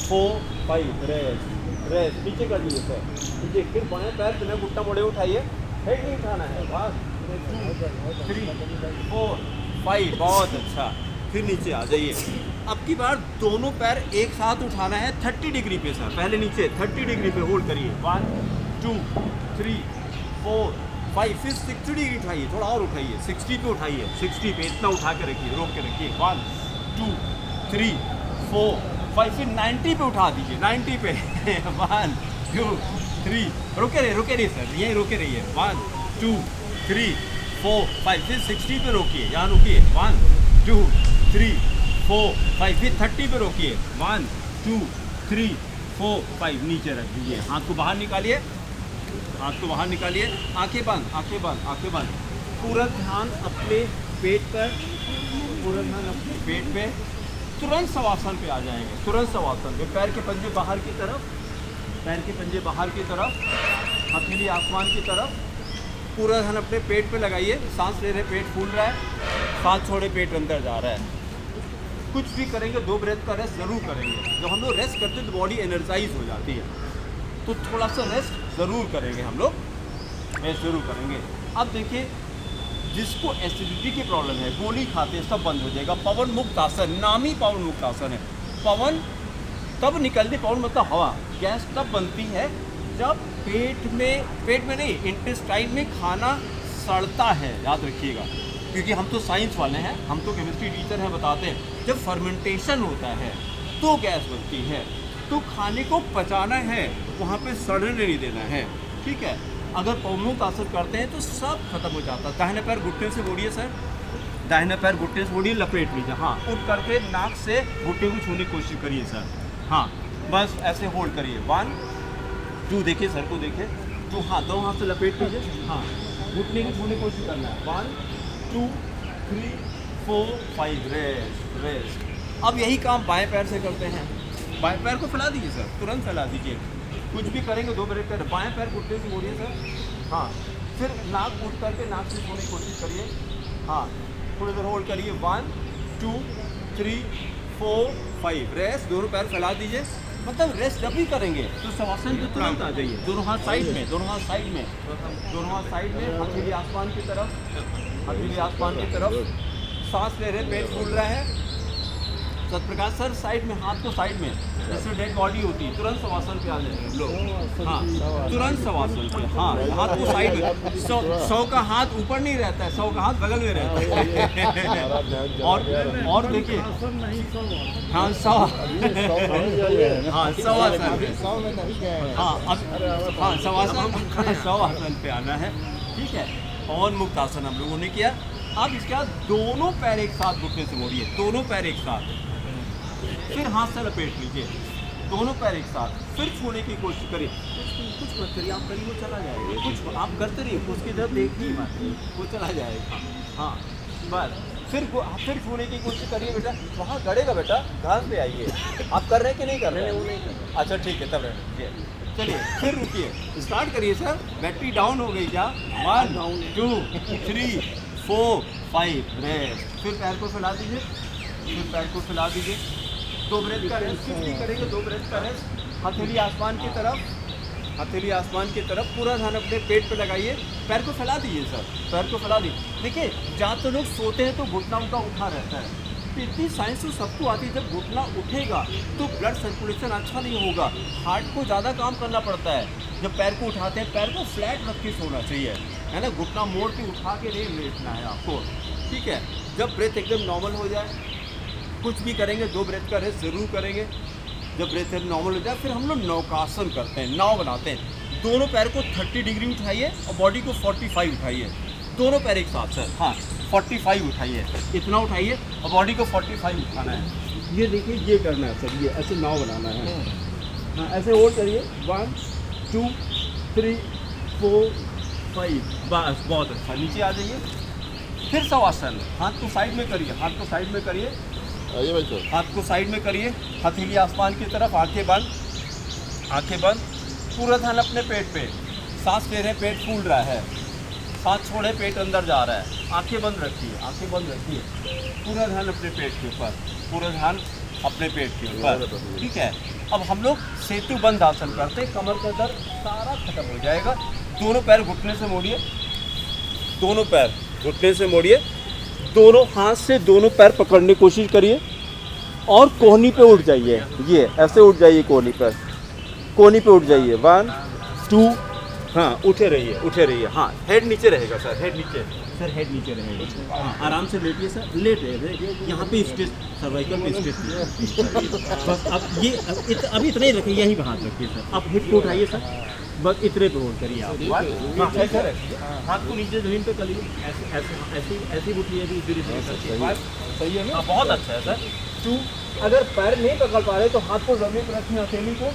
4 5। रेस्ट रेस्ट, नीचे कर लीजिए सर, नीचे। फिर बाएं पैर बिना घुटना मोड़े उठाइए, हेड नहीं उठाना है। 1 2 3 4 5, बहुत अच्छा। फिर नीचे आ जाइए। अब की बार दोनों पैर एक साथ उठाना है 30 डिग्री पे सर। पहले नीचे 30 डिग्री पे होल्ड करिए, 1 2 3 4 5, फिर 60 डिग्री उठाइए, थोड़ा और उठाइए, 60 पे उठाइए, 60 पे इतना उठा के रखिए, रोक के रखिए, 1 2 3 4 5, फिर 90 पे उठा दीजिए, 90 पे 1 2 3, रुके रहिए सर, यहीं रुके रहिए, 1 2 3 4 5, फिर 60 पे रोकिए, यहाँ रुकिए, 1 2 3 4 5, फिर 30 पे रोकिए, 1 2 3 4 5, नीचे रख दीजिए, हाथ को बाहर निकालिए, हाथ को बाहर निकालिए, आंखें बंद, आंखें बंद, आंखें बंद, पूरा ध्यान अपने पेट पर, पूरा ध्यान अपने पेट पे, तुरंत शवासन पे आ जाएंगे, तुरंत शवासन पे, पैर के पंजे बाहर की तरफ, पैर के पंजे बाहर की तरफ, हथेली आसमान की तरफ, पूरा ध्यान अपने पेट पे लगाइए, सांस ले रहे पेट फूल रहा है, सांस छोड़े पेट अंदर जा रहा है। कुछ भी करेंगे 2 ब्रेथ का रेस्ट ज़रूर करेंगे। जब हम लोग रेस्ट करते हैं तो बॉडी एनर्जाइज हो जाती है, तो थोड़ा सा रेस्ट ज़रूर करेंगे हम लोग, रेस्ट ज़रूर करेंगे। अब देखिए, जिसको एसिडिटी की प्रॉब्लम है, गोली खाते हैं, सब बंद हो जाएगा। पवन मुक्त आसन, नाम ही पवन मुक्त आसन है। पवन तब निकलती, पवन मतलब हवा, गैस तब बनती है जब पेट में नहीं, इंटेस्टाइन में खाना सड़ता है, याद रखिएगा, क्योंकि हम तो साइंस वाले हैं, हम तो केमिस्ट्री टीचर हैं, बताते हैं जब फर्मेंटेशन होता है तो गैस बनती है, तो खाने को पचाना है, वहाँ पे सड़ने नहीं देना है, ठीक है। अगर पवनमुक्त आसन करते हैं तो सब खत्म हो जाता है। दाहिने पैर घुटने से मोड़िए सर, दाहिने पैर घुटने से मोड़िए, लपेट लीजिए, हाँ, उठ करके नाक से घुटने को छूने की कोशिश करिए सर, हाँ, बस ऐसे होल्ड करिए, 1 2, देखिए सर को देखिए, तो हाँ, दो हाथ से लपेट लीजिए, हाँ, घुटने की छूने की कोशिश करना है, 1 2 3 4 5, रेस्ट। अब यही काम बाएं पैर से करते हैं, बाएं पैर को फैला दीजिए सर, तुरंत फैला दीजिए, कुछ भी करेंगे 2 ब्रेथ कर, बाएं पैर घुटने से मोड़िए सर, हाँ, फिर नाक उठ करके नाक से छूने की कोशिश करिए, हाँ, थोड़ी देर होल्ड करिए, 1 2 3 4 5, रेस्ट, दोनों पैर फैला दीजिए। मतलब रेस्ट जब भी करेंगे तो शवासन पे तुरंत आ जाइए, दोनों हाथ साइड में, दोनों हाथ साइड में, दोनों हाथ साइड में, हथेली आसमान की तरफ, हथेली आसमान की तरफ, सांस ले रहे, पेट फूल रहा है, सतप्रकाश सर साइड में, हाथ को साइड में, जैसे डेड बॉडी होती है, तुरंत शवासन पे आ जाएंगे लोग, हाँ, तुरंत शवासन पे, हाँ, हाथ को साइड में, 100 का हाथ ऊपर नहीं रहता है, 100 का हाथ बगल में रहता है। और देखिए, हाँ, 100, हाँ, 100 आसन, हाँ, अब हाँ, शवासन पे आना है, ठीक है। पवन मुक्त आसन हम लोगों ने किया। अब इसके बाद दोनों पैर एक साथ घुटने से मोड़िए, दोनों पैर एक साथ, फिर हाथ से लपेट लीजिए, दोनों पैर एक साथ, फिर छूने की कोशिश करिए, कुछ मत करिए, आप करिए वो चला जाएगा, कुछ आप करते रहिए, उसकी तरफ देखिए मत, वो चला जाएगा, हाँ, बस, फिर छूने की कोशिश करिए बेटा, वहाँ गड़ेगा बेटा, घास पे आइए, आप कर रहे हैं कि नहीं कर रहे हैं? अच्छा ठीक है, तब रखिए, चलिए फिर रुकिए, स्टार्ट करिए सर, बैटरी डाउन हो गई क्या, 1 2 3 4 5, रेस्ट, फिर पैर को फैला दीजिए, फिर पैर को फैला दीजिए, 2 ब्रेथ का रेस्ट, कुछ भी करेंगे 2 ब्रेथ का रेस्ट, हथेली आसमान की तरफ, हथेली आसमान की तरफ, पूरा ध्यान अपने पेट पे लगाइए, पैर को फैला दीजिए सर, पैर को फैला दीजिए। देखिए, जहाँ तो लोग सोते हैं तो घुटना उनका उठा रहता है, इतनी साइंस तो सबको आती है, जब घुटना उठेगा तो ब्लड सर्कुलेशन अच्छा नहीं होगा, हार्ट को ज़्यादा काम करना पड़ता है। जब पैर को उठाते हैं, पैर को फ्लैट रख के सोना चाहिए, है ना, घुटना मोड़ के उठा के नहीं लेटना है आपको, ठीक है। जब ब्रेथ एकदम नॉर्मल हो जाए, कुछ भी करेंगे 2 ब्रेथ का रेस्ट ज़रूर करेंगे। जब ब्रेथ नॉर्मल हो जाए, फिर हम लोग नौकासन करते हैं, नाव बनाते हैं, दोनों पैर को 30 डिग्री उठाइए और बॉडी को 45 उठाइए, दोनों पैर एक साथ सर, हाँ, 45 उठाइए, इतना उठाइए और बॉडी को 45 उठाना है। ये देखिए, ये करना है सर, ये ऐसे नाव बनाना है, हाँ, ऐसे होल्ड करिए, 1 2 3 4 5, बस, बहुत अच्छा, नीचे आ जाइए, फिर शवासन, हाथ को साइड में करिए, हाथ को साइड में करिए, हाथ को साइड में करिए, हथेली आसमान की तरफ, आंखें बंद, आंखें बंद, पूरा ध्यान अपने पेट पे, सांस ले रहे, पेट फूल रहा है, सांस छोड़े, पेट अंदर जा रहा है, आंखें बंद रखिए, आंखें बंद रखिए, पूरा ध्यान अपने पेट के ऊपर, पूरा ध्यान अपने पेट के ऊपर, ठीक है। अब हम लोग सेतु बंद आसन करते हैं, कमर का दर्द सारा खत्म हो जाएगा। दोनों पैर घुटने से मोड़िए, दोनों पैर घुटने से मोड़िए, दोनों हाथ से दोनों पैर पकड़ने की कोशिश करिए, और कोहनी पे उठ जाइए, ये ऐसे उठ जाइए कोहनी पर, कोहनी पे उठ जाइए। 1 2, हाँ उठे रहिए, हाँ हेड नीचे रहेगा सर, हेड नीचे सर, हेड नीचे रहेगा। हाँ आराम से लेटिए सर, लेट रहे यहाँ पे स्ट्रेस, सर्वाइकल पे स्ट्रेस बस। अब ये अभी इतना ही रखिए, यहीं पे हाथ रखिए सर। आप हिप को उठाइए सर, बस इतने पे होल्ड करिए आप। हाँ सर, हाथ को नीचे जमीन पे करिए, ऐसे ही उठिए अभी धीरे धीरे। सही है ना, बहुत अच्छा है सर। 2, अगर पैर नहीं पकड़ पा रहे तो हाथ को जमीन पर रखिए, हथेली को,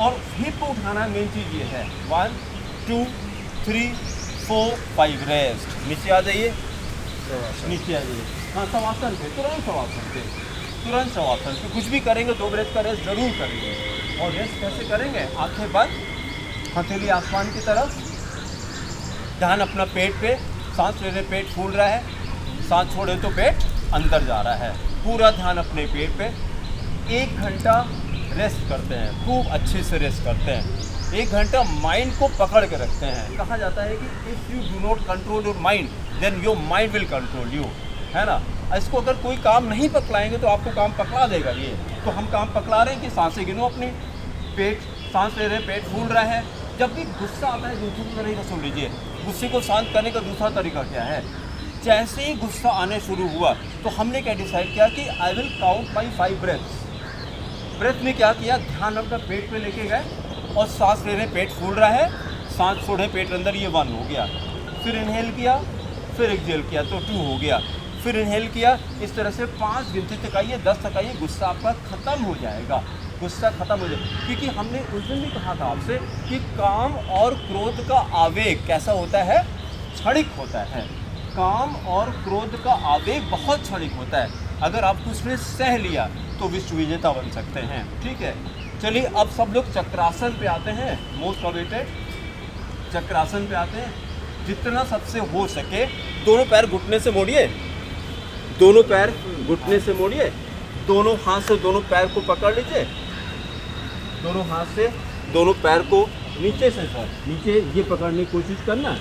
और हिप को उठाना मेन चीज़ ये है। 1 2 3 4 5, रेस्ट, नीचे आ जाइए, नीचे आ जाइए। हाँ शवासन पे, तुरंत शवासन पे कुछ भी करेंगे 2 ब्रेथ का रेस्ट जरूर करेंगे। और रेस्ट कैसे करेंगे? आंखें बंद, हथेली आसमान की तरफ, ध्यान अपना पेट पे, सांस ले रहे पेट फूल रहा है, सांस छोड़े तो पेट अंदर जा रहा है, पूरा ध्यान अपने पेट पे। 1 घंटा रेस्ट करते हैं, खूब अच्छे से रेस्ट करते हैं। 1 घंटा माइंड को पकड़ के रखते हैं। कहा जाता है कि if you do not control your mind then your mind will control you, है ना। इसको अगर कोई काम नहीं पकड़ाएंगे तो आपको काम पकड़ा देगा ये। तो हम काम पकड़ा रहे हैं कि सांसें गिनो अपनी, पेट, सांस ले रहे हैं, पेट फूल रहा है। जब भी गुस्सा आता है दूसरे तरीका सुन लीजिए, गुस्से को शांत करने का दूसरा तरीका क्या है? जैसे ही गुस्सा आने शुरू हुआ तो हमने क्या डिसाइड किया कि I will count by 5 breath में क्या किया, ध्यान अपना पेट पे लेके गए और सांस ले रहे, पेट फूल रहा है, सांस छोड़े पेट अंदर, ये 1 हो गया। फिर इनहेल किया, फिर एक्सहेल किया तो 2 हो गया। फिर इनहेल किया, इस तरह से 5 गिनती तक आइए, 10 तक आइए, गुस्सा आपका ख़त्म हो जाएगा, गुस्सा खत्म हो जाए। क्योंकि हमने उस दिन भी कहा था आपसे कि काम और क्रोध का आवेग कैसा होता है? क्षणिक होता है। काम और क्रोध का आवेग बहुत क्षणिक होता है। अगर आपको उसने सह लिया तो विश्व विजेता बन सकते हैं। ठीक है, चलिए अब सब लोग चक्रासन पे आते हैं, मोस्ट अवेटेड चक्रासन पे आते हैं। जितना सबसे हो सके दोनों पैर घुटने से मोड़िए, दोनों पैर घुटने से मोड़िए, दोनों हाथ से दोनों पैर को पकड़ लीजिए, दोनों हाथ से दोनों पैर को नीचे से सर नीचे ये पकड़ने की कोशिश करना,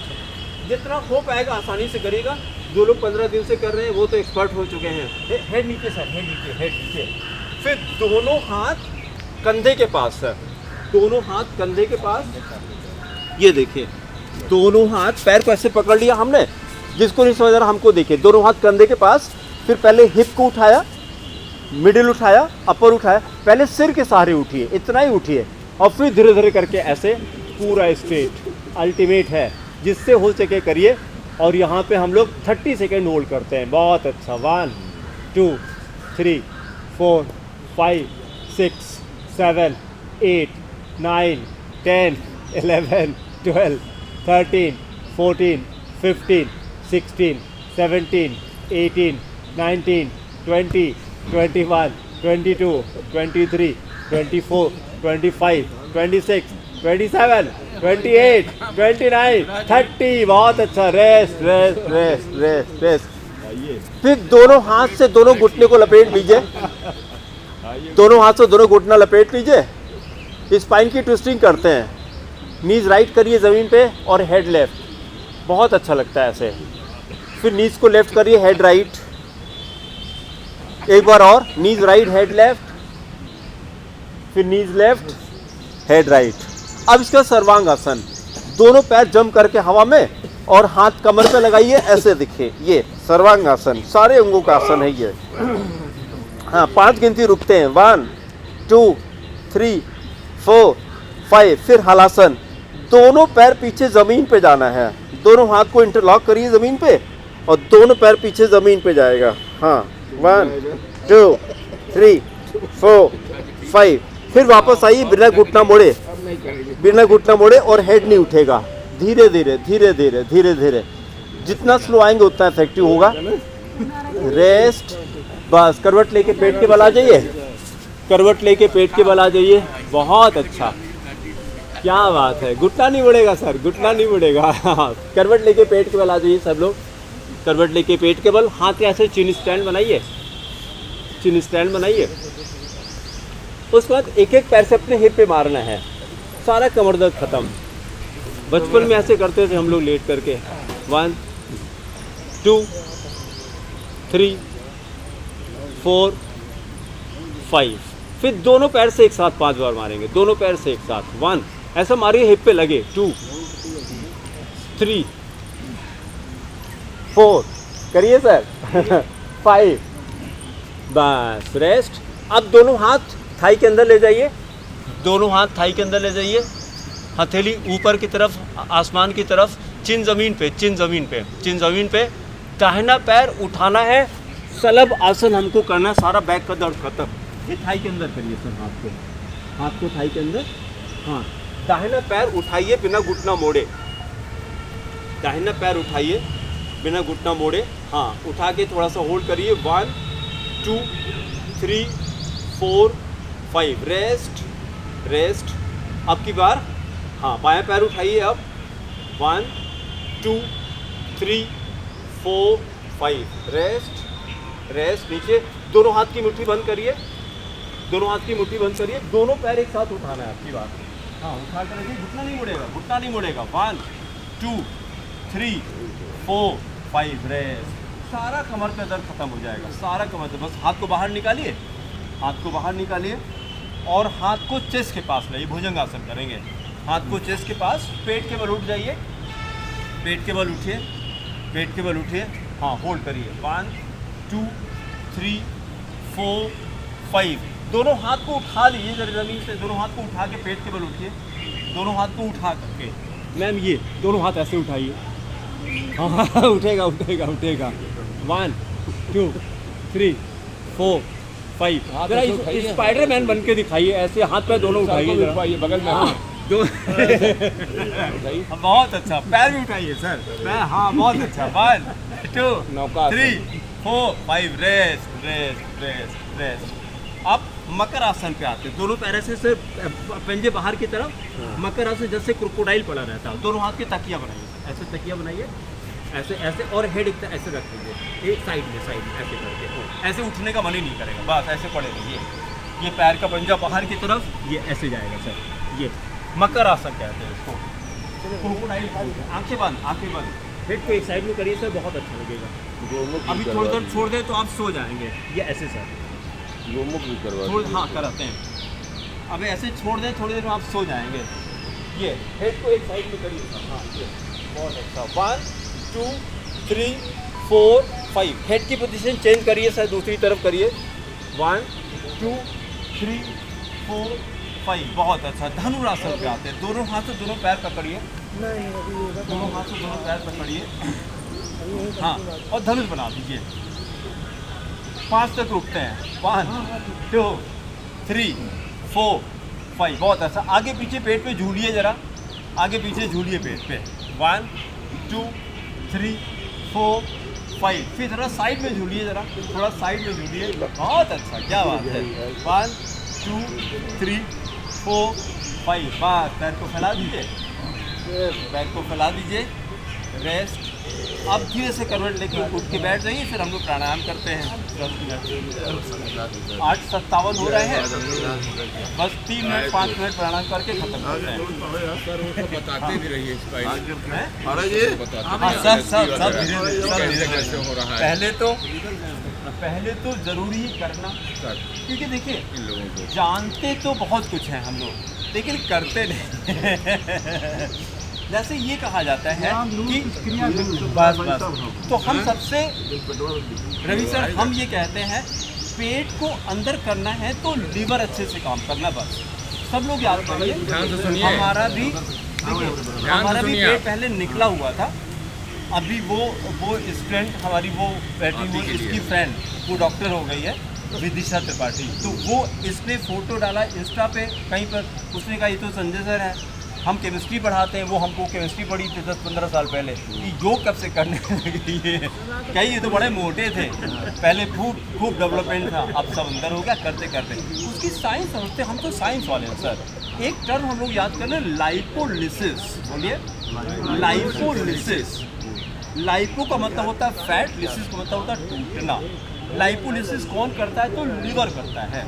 जितना हो पाएगा आसानी से करिएगा। जो लोग 15 दिन से कर रहे हैं वो तो एक्सपर्ट हो चुके हैं। हेड नीचे सर, हेड नीचे, हेड नीचे। फिर दोनों हाथ कंधे के पास सर, दोनों हाथ कंधे के पास, ये देखिए दोनों हाथ, पैर को ऐसे पकड़ लिया हमने, जिसको नहीं समझ रहा हमको देखिए, दोनों हाथ कंधे के पास। फिर पहले हिप को उठाया, मिडिल उठाया, अपर उठाया, पहले सिर के सहारे उठिए, इतना ही उठिए, और फिर धीरे धीरे करके ऐसे पूरा स्ट्रेट। अल्टीमेट है, जिससे हो सके करिए। और यहाँ पे हम लोग 30 सेकेंड होल्ड करते हैं, बहुत अच्छा। 1 2 3 4 5 6 7 8 9 10 11 12 13 14 15 16 17 18 19 20 21 22 23 24 25 26 27 28 29 30, बहुत अच्छा। Rest rest rest rest rest. फिर दोनों हाथ से दोनों घुटने को लपेट लीजिए, दोनों हाथ से दोनों घुटना लपेट लीजिए। स्पाइन की ट्विस्टिंग करते हैं, नीज राइट करिए ज़मीन पे और हेड लेफ्ट, बहुत अच्छा लगता है ऐसे। फिर नीज को लेफ्ट करिए, हेड राइट, एक बार और, नीज राइट हेड लेफ्ट, फिर नीज लेफ्ट हेड राइट। अब इसका सर्वांगासन, दोनों पैर जंप करके हवा में और हाथ कमर पे लगाइए, ऐसे दिखे, ये सर्वांगासन, सारे अंगों का आसन है ये। हाँ 5 गिनती रुकते हैं, 1 2 3 4 5। फिर हलासन, दोनों पैर पीछे ज़मीन पे जाना है, दोनों हाथ को इंटरलॉक करिए ज़मीन पे और दोनों पैर पीछे ज़मीन पे जाएगा। हाँ 1 2 3 4 5। फिर वापस आइए, बिना घुटना मोड़े, बिना घुटना मोड़े, और हेड नहीं उठेगा, धीरे धीरे धीरे धीरे धीरे धीरे, जितना स्लो आएंगे उतना इफेक्टिव होगा। रेस्ट, बस करवट लेके पेट के बल आ जाइए, करवट लेके पेट के बल आ जाइए, बहुत अच्छा, क्या बात है। घुटना नहीं मुड़ेगा सर, घुटना नहीं मुड़ेगा। करवट लेके पेट के बल आ जाइए सब लोग, करवट लेके पेट के बल, हाथ ऐसे चिन स्टैंड बनाइए, चिन स्टैंड बनाइए। उसके बाद एक एक पैर से अपने हिप पे मारना है, सारा कमर दर्द खत्म। बचपन में ऐसे करते थे हम लोग लेट करके। 1 2 3 4 5। फिर दोनों पैर से एक साथ 5 बार मारेंगे, दोनों पैर से एक साथ। 1, ऐसा मारिए हिप पे लगे। 2, 3, 4, करिए सर। 5, बस रेस्ट। अब दोनों हाथ थाई के अंदर ले जाइए, दोनों हाथ थाई के अंदर ले जाइए, हथेली ऊपर की तरफ, आसमान की तरफ, चिन ज़मीन पे, चिन ज़मीन पे, चिन ज़मीन पे। दाहिना पैर उठाना है, सलब आसन हमको करना है, सारा बैक का दर्द खत्म। ये थाई के अंदर करिए सर, हाथ को थाई के अंदर। हाँ, दाहिना पैर उठाइए बिना घुटना मोड़े, दाहिना पैर उठाइए बिना घुटना मोड़े। हाँ, उठा के थोड़ा सा होल्ड करिए। 1, 2, 3, 4, 5, रेस्ट रेस्ट। अब की बार हाँ, बायां पैर उठाइए अब। 1, 2, 3, 4, 5, रेस्ट रेस्ट। नीचे दोनों हाथ की मुट्ठी बंद करिए, दोनों हाथ की मुट्ठी बंद करिए, दोनों पैर एक साथ उठाना है आपकी बार। हाँ, उठा कर रखिए, घुटना नहीं मुड़ेगा, घुटना नहीं मुड़ेगा। 1, 2, 3, 4, 5, रेस्ट। सारा कमर का दर्द खत्म हो जाएगा, सारा कमर दर्द। बस हाथ को बाहर निकालिए, हाथ को बाहर निकालिए और हाथ को चेस्ट के पास लाइए, भुजंगासन करेंगे। हाथ को चेस्ट के पास, पेट के बल उठ जाइए, पेट के बल उठिए, पेट के बल उठिए। हाँ, होल्ड करिए। 1, 2, 3, 4, 5। दोनों हाथ को उठा लीजिए ज़मीन से, दोनों हाथ को उठा के पेट के बल उठिए, दोनों हाथ को उठा करके। मैम ये दोनों हाथ ऐसे उठाइए। हाँ, उठेगा उठेगा उठेगा। 1, 2, 3, 4, 5। जरा स्पाइडरमैन बन के दिखाइए, ऐसे हाथ पैर दोनों उठाइए बगल में। हाँ, दो। बहुत अच्छा, पैर भी उठाइए सर, पैर। हाँ, बहुत अच्छा। 1, 2, 3, 4, 5, रेस्ट रेस्ट रेस्ट रेस्ट। अब मकर आसन पे आते हैं, दोनों पैर ऐसे से पंजे बाहर की तरफ। मकर आसन जैसे क्रोकोडाइल पड़ा रहता है, दोनों हाथ के तकिया बनाइए, ऐसे तकिया बनाइए, ऐसे ऐसे, और हेड ऐसे रख दीजिए एक साइड में ऐसे करके। ऐसे उठने का मन ही नहीं करेगा, बस ऐसे पड़े रहिए। ये पैर का पंजा बाहर की तरफ, ये ऐसे जाएगा सर। ये मकर आसन कहते हैं इसको, क्रोकोडाइल। आंखें बंद, आंखें बंद, हेड को एक साइड में करिए सर, बहुत अच्छा लगेगा। अभी थोड़ी देर छोड़ दें तो आप सो जाएंगे। ये ऐसे सर, गोमुख भी करवा। हाँ, कराते हैं। अब ऐसे छोड़ दें, थोड़ी देर में आप सो जाएंगे। ये हेड को एक साइड में करिए सर। हाँ, ये बहुत अच्छा। 1, 2, 3, 4, 5। हेड की पोजीशन चेंज करिए सर, दूसरी तरफ करिए। 1, 2, 3, 4, 5। बहुत अच्छा। धनुरासन पे आते हैं, दोनों हाथ से दोनों पैर पकड़िए, दोनों हाथ से दोनों पैर पकड़िए। हाँ, और धनुष बना दीजिए। 5 तक रुकते हैं। 1, 2, 3, 4, 5। बहुत अच्छा। आगे पीछे पेट पे झूलिए, जरा आगे पीछे झूलिए पेट पे। 1, 2, 3, 4, 5। फिर थोड़ा साइड में झूलिए, जरा थोड़ा साइड में झूलिए। बहुत अच्छा, क्या बात है। 1, 2, 3, 4, 5। बस, पैर को फैला दीजिए, पैर को फैला दीजिए, रेस्ट। अब धीरे से करवट लेके उठ के बैठ जाइए, फिर हम लोग प्राणायाम करते हैं 10 मिनट। 8:57 हो रहे हैं, बस 3 मिनट 5 मिनट प्राणायाम करके खत्म करते हैं। बताते भी रहिए पहले तो ज़रूरी ही करना, क्योंकि देखिए जानते तो बहुत कुछ है हम लोग, लेकिन करते नहीं। जैसे ये कहा जाता है कि बस तो हम सबसे, रवि सर, हम ये कहते हैं पेट को अंदर करना है तो लीवर अच्छे से काम करना। बस सब लोग याद करिए, हमारा भी पेट पहले निकला हुआ था। अभी वो स्टूडेंट हमारी वो बैठी हुई, इसकी फ्रेंड वो डॉक्टर हो गई है, विदिशा त्रिपाठी। तो वो इसने फ़ोटो डाला इंस्टा पे कहीं पर, उसने कहा ये तो संजय सर है, हम केमिस्ट्री पढ़ाते हैं। वो हमको केमिस्ट्री पढ़ी थी 10-15 साल पहले, कि योग कब से करने लगे ये। कई ये तो बड़े मोटे थे पहले, खूब डेवलपमेंट था, अब सब अंदर हो गया करते करते। उसकी साइंस समझते, हम तो साइंस वाले हैं सर। एक टर्म हम लोग याद कर लें, लाइपोलिसिस। बोलिए, लाइपोलिसिस। लाइपो का मतलब होता है फैट, लिसिस का मतलब होता है टूटना। लाइपोलिसिस कौन करता है? तो लीवर करता है।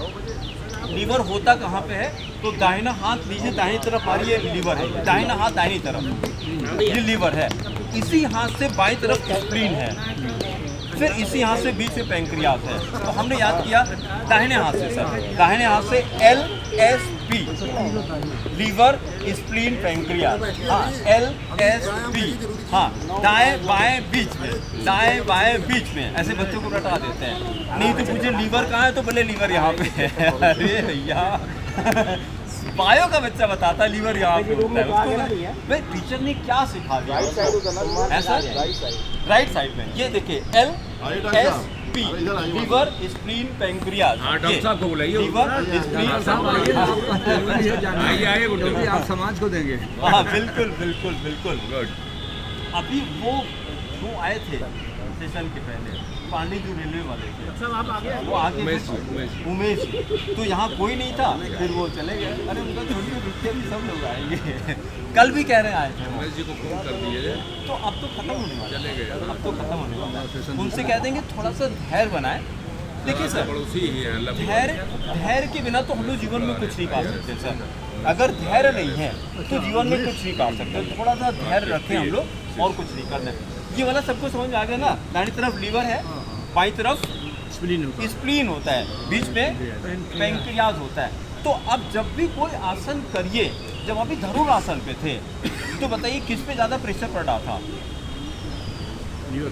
लीवर होता कहाँ पे है? तो दाहिना हाथ लीजिए, दाहिनी तरफ मारिए, लीवर है। दाहिना हाथ दाहिनी तरफ, ये लीवर है। इसी हाथ से बाईं तरफ स्प्लीन है। फिर इसी हाथ से बीच में पैंक्रियाज है। तो हमने याद किया दाहिने हाथ से सर, दाहिने हाथ से LSP, लीवर स्प्लीन पैंक्रियाज। हाँ LSP, हाँ दाएं बाएं बीच में, दाएं बाएं बीच में, ऐसे बच्चों को रटा देते हैं। नहीं तो पूछे लीवर कहाँ है तो बोले लीवर यहाँ पे है। अरे भैया बायो का बच्चा बताता है लीवर यहाँ पे होता है, उसको भाई टीचर ने क्या सिखा दिया ऐसा राइट साइड में। ये देखिए LSP, liver spleen pancreas. Doctor साहब को बुलाइए, लीवर स्प्लीन, आइए बोलिए, आप समाज को देंगे। हाँ बिल्कुल बिल्कुल बिल्कुल। अभी वो आए थे सेशन के पहले, पांडे जो रेलवे वाले थे, वो आगे उमेश, तो यहाँ कोई नहीं था, फिर वो चले गए। अरे उनका छोटी रुके भी सब लोग आएंगे। कल भी कह रहे आए थे उमेश जी को फोन कर दिए, तो अब तो खत्म होने वाला, चले गए, अब तो खत्म होने वाला है। उनसे कह देंगे थोड़ा सा धैर्य बनाए। देखिए सर, पड़ोसी ही है, धैर्य के बिना तो हम लोग जीवन में कुछ नहीं पा सकते सर। अगर धैर्य नहीं है तो जीवन में कुछ नहीं पा सकते। थोड़ा सा धैर्य रखें हम लोग, और कुछ नहीं करना है। ये वाला सबको समझ में आ गया ना, दाहिनी तरफ लीवर है, बाईं तरफ स्प्लीन होता है, बीच में पैंक्रियाज होता है। तो अब जब भी कोई आसन करिए, जब अभी धनुरासन पे थे, तो बताइए किस पे ज़्यादा प्रेशर पड़ रहा था?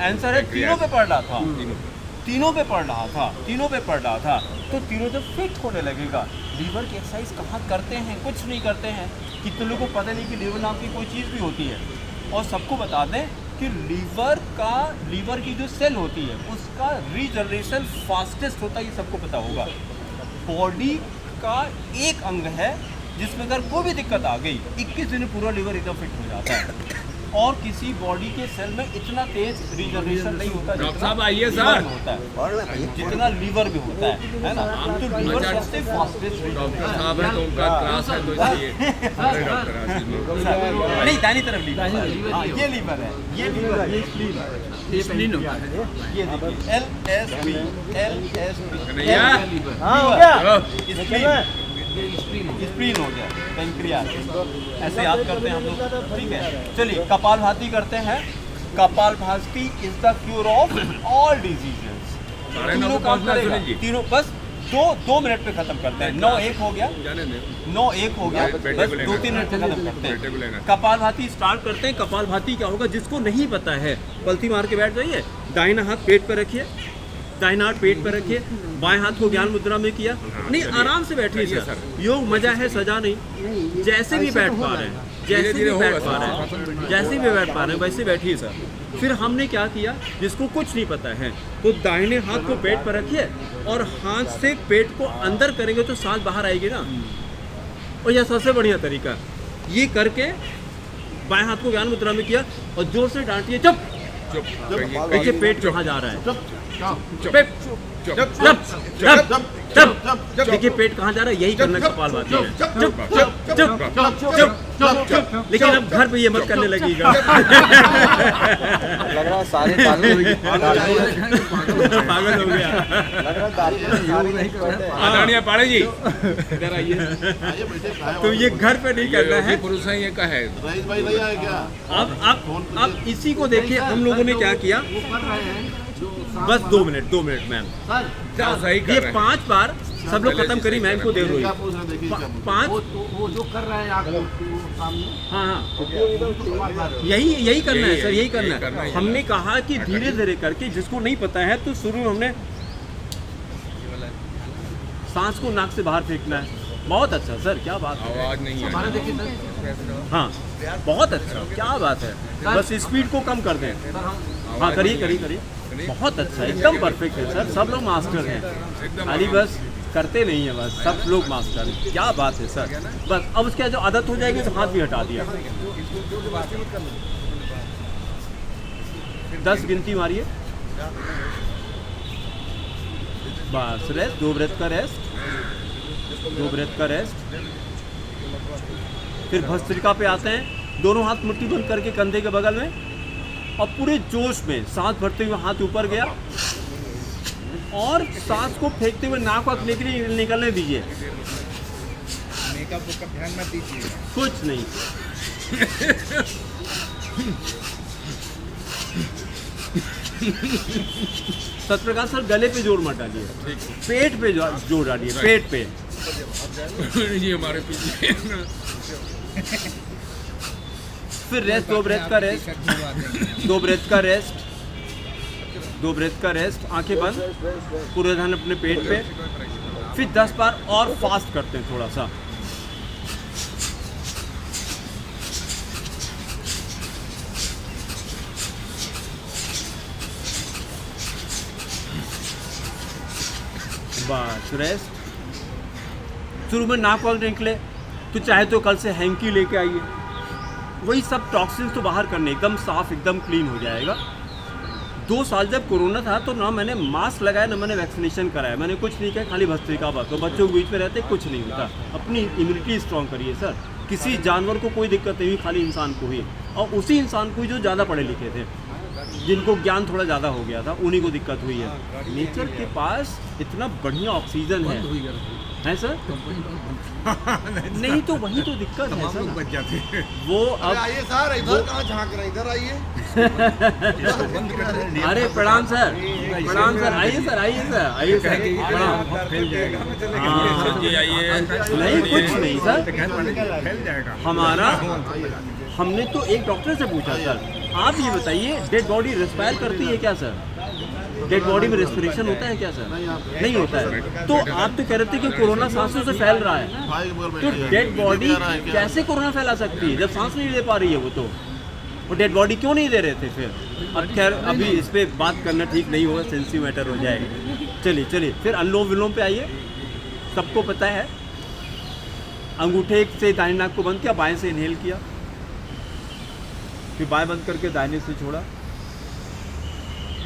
आंसर है तीनों पे पड़ रहा था, तीनों पे पड़ रहा था, तीनों पे पड़ रहा था। तो तीनों जब फिट होने लगेगा, लीवर की एक्सरसाइज कहाँ करते हैं? कुछ नहीं करते हैं। कितने लोगों को पता नहीं कि लीवर नाम की कोई चीज़ भी होती है। और सबको बता दें कि लीवर की जो सेल होती है उसका रीजनरेशन फास्टेस्ट होता है, ये सबको पता होगा। बॉडी का एक अंग है जिसमें अगर कोई भी दिक्कत आ गई, 21 दिन में पूरा लीवर एकदम फिट हो जाता है। और किसी बॉडी के सेल में इतना तेज रीजनरेशन नहीं होता जितना लीवर में होता है, जितना लीवर में होता है ना। तो लीवर सबसे फास्टेस्ट डॉक्टर साहब है तो उनका क्लास है, तो इसलिए डॉक्टर नहीं, दाहिनी तरफ लीवर, हाँ ये लीवर है, ये लीवर, ये स्प्लीन होता है। ये देखिए LSP, स्प्लीन हो गया, पैंक्रियाज, ऐसे याद करते हैं हम लोग। ठीक है, चलिए कपालभाति करते हैं। Kapalbhati is the cure of all diseases. तीनों काम करेगा, तीनों बस दो मिनट पे खत्म करते हैं। 9-1 हो गया, 9-1 हो गया, बस 2-3 मिनट पे खत्म करते हैं। कपालभाति स्टार्ट करते हैं। कपालभाति क्या होगा, जिसको नहीं पता है पलथी मार के बैठ जाइए, दाहिना हाथ पेट पर रखिए, दाहिना हाथ पेट पर रखिए, बाएं हाथ को ज्ञान मुद्रा में किया। नहीं, आराम से बैठिए सर, योग मजा है, सजा नहीं। जैसे भी बैठ पा रहे हैं, जैसे भी बैठ पा रहे हैं, जैसे भी बैठ पा रहे हैं वैसे बैठिए सर। फिर हमने क्या किया, जिसको कुछ नहीं पता है तो दाहिने हाथ को पेट पर रखिए और हाथ से पेट को अंदर करेंगे तो सांस बाहर आएगी ना। और यह सबसे बढ़िया तरीका, ये करके बाएं हाथ को ज्ञान मुद्रा में किया और जोर से डांटिए, चुप। देखिए पेट कहाँ जा रहा है, देखिए पेट कहाँ जा रहा है, यही करना कपालभाति है। चुप चुप चुप चुप चुप। लेकिन अब घर पे ये मत करने लगेगा। लग रहा है सारे पागल हो गए, पागल हो गया। आदरणीय पाड़े जी इधर आइए। तो ये घर पे नहीं करना है, पुरुष है ये का है। अब इसी को देखिए, हम लोगों ने क्या किया, बस 2 मिनट मैम, ये 5 बार सब लोग खत्म करी, मैम को दे रही 5 वो जो कर रहे हैं आपको सामने, हाँ यही करना है सर, यही करना है। हमने कहा कि धीरे धीरे करके, जिसको नहीं पता है तो शुरू में हमने सांस को नाक से बाहर फेंकना है। बहुत अच्छा सर, क्या बात है, आवाज नहीं है, हाँ बहुत अच्छा, क्या बात है। बस स्पीड को कम कर दें, हाँ करिए, बहुत अच्छा, एकदम परफेक्ट है सर। सब लोग मास्टर हैं, खाली बस करते नहीं है, बस सब लोग मास्टर हैं, क्या बात है सर। बस अब उसके जो आदत हो जाएगी तो हाथ भी हटा दिया। 10 गिनती मारिए, बस रेस्ट, 2 ब्रेथ का रेस्ट, 2 ब्रेथ का रेस्ट। फिर भस्त्रिका पे आते हैं, दोनों हाथ मुट्ठी बंद करके कंधे के बगल में, और पूरे जोश में सांस भरते हुए हाथ ऊपर गया और सांस को फेंकते हुए नाक वाक निकलने दीजिए, मेकअप का ध्यान मत दीजिए, कुछ नहीं। सत्यप्रकाश सर गले पे जोर मत डालिए, पेट पे जोर डालिए, पेट पे। ये हमारे पीछे फिर रेस्ट, 2 ब्रेथ का रेस्ट, 2 ब्रेथ का रेस्ट, 2 ब्रेथ का रेस्ट, आंखें बंद, पूरा ध्यान अपने पेट पे। फिर 10 बार और फास्ट करते हैं थोड़ा सा। बस रेस्ट। शुरू में नाक वाल निकले तो चाहे तो कल से हैंकी लेके आइए, वही सब टॉक्सिन्स तो बाहर करने, एकदम साफ, एकदम क्लीन हो जाएगा। 2 साल जब कोरोना था तो ना मैंने मास्क लगाया ना मैंने वैक्सीनेशन कराया, मैंने कुछ नहीं किया, खाली भस्त्रिका बस। तो बच्चों के बीच में रहते कुछ नहीं होता। अपनी इम्यूनिटी स्ट्रॉन्ग करिए सर। किसी जानवर को कोई दिक्कत नहीं हुई, खाली इंसान को ही, और उसी इंसान को ही जो ज़्यादा पढ़े लिखे थे, जिनको ज्ञान थोड़ा ज़्यादा हो गया था, उन्हीं को दिक्कत हुई है। नेचर के पास इतना बढ़िया ऑक्सीजन है सर। नहीं तो वही तो दिक्कत है सर, बच जाते हैं। वो अब आइए सर, इधर कहाँ झांक रहे हैं, इधर आइए। अरे प्रणाम सर, प्रणाम सर, आइए सर, आइए सर, आइए सर, प्रणाम। फैल जाएगा। हाँ। जी आइए। नहीं कुछ नहीं सर, फैल जाएगा। हमारा हमने तो एक डॉक्टर से पूछा सर, आप ये बताइए डेड बॉडी रेस्पायर करती है क्या सर? डेड बॉडी में रेस्पिरेशन होता है क्या सर? नहीं होता है। तो आप तो कह रहे थे कि कोरोना सांसों से फैल रहा है, तो डेड बॉडी कैसे कोरोना फैला सकती है जब सांस नहीं ले पा रही है वो डेड बॉडी क्यों नहीं दे रहे थे फिर? अब खैर अभी इस पर बात करना ठीक नहीं होगा, सेंसिटिव मैटर हो जाएगा। चलिए फिर अनुलोम विलोम पे आइए। सबको पता है, अंगूठे से दाहिने नाक को बंद किया, बाएं से इनहेल किया, फिर बाएं बंद करके दाहिने से छोड़ा,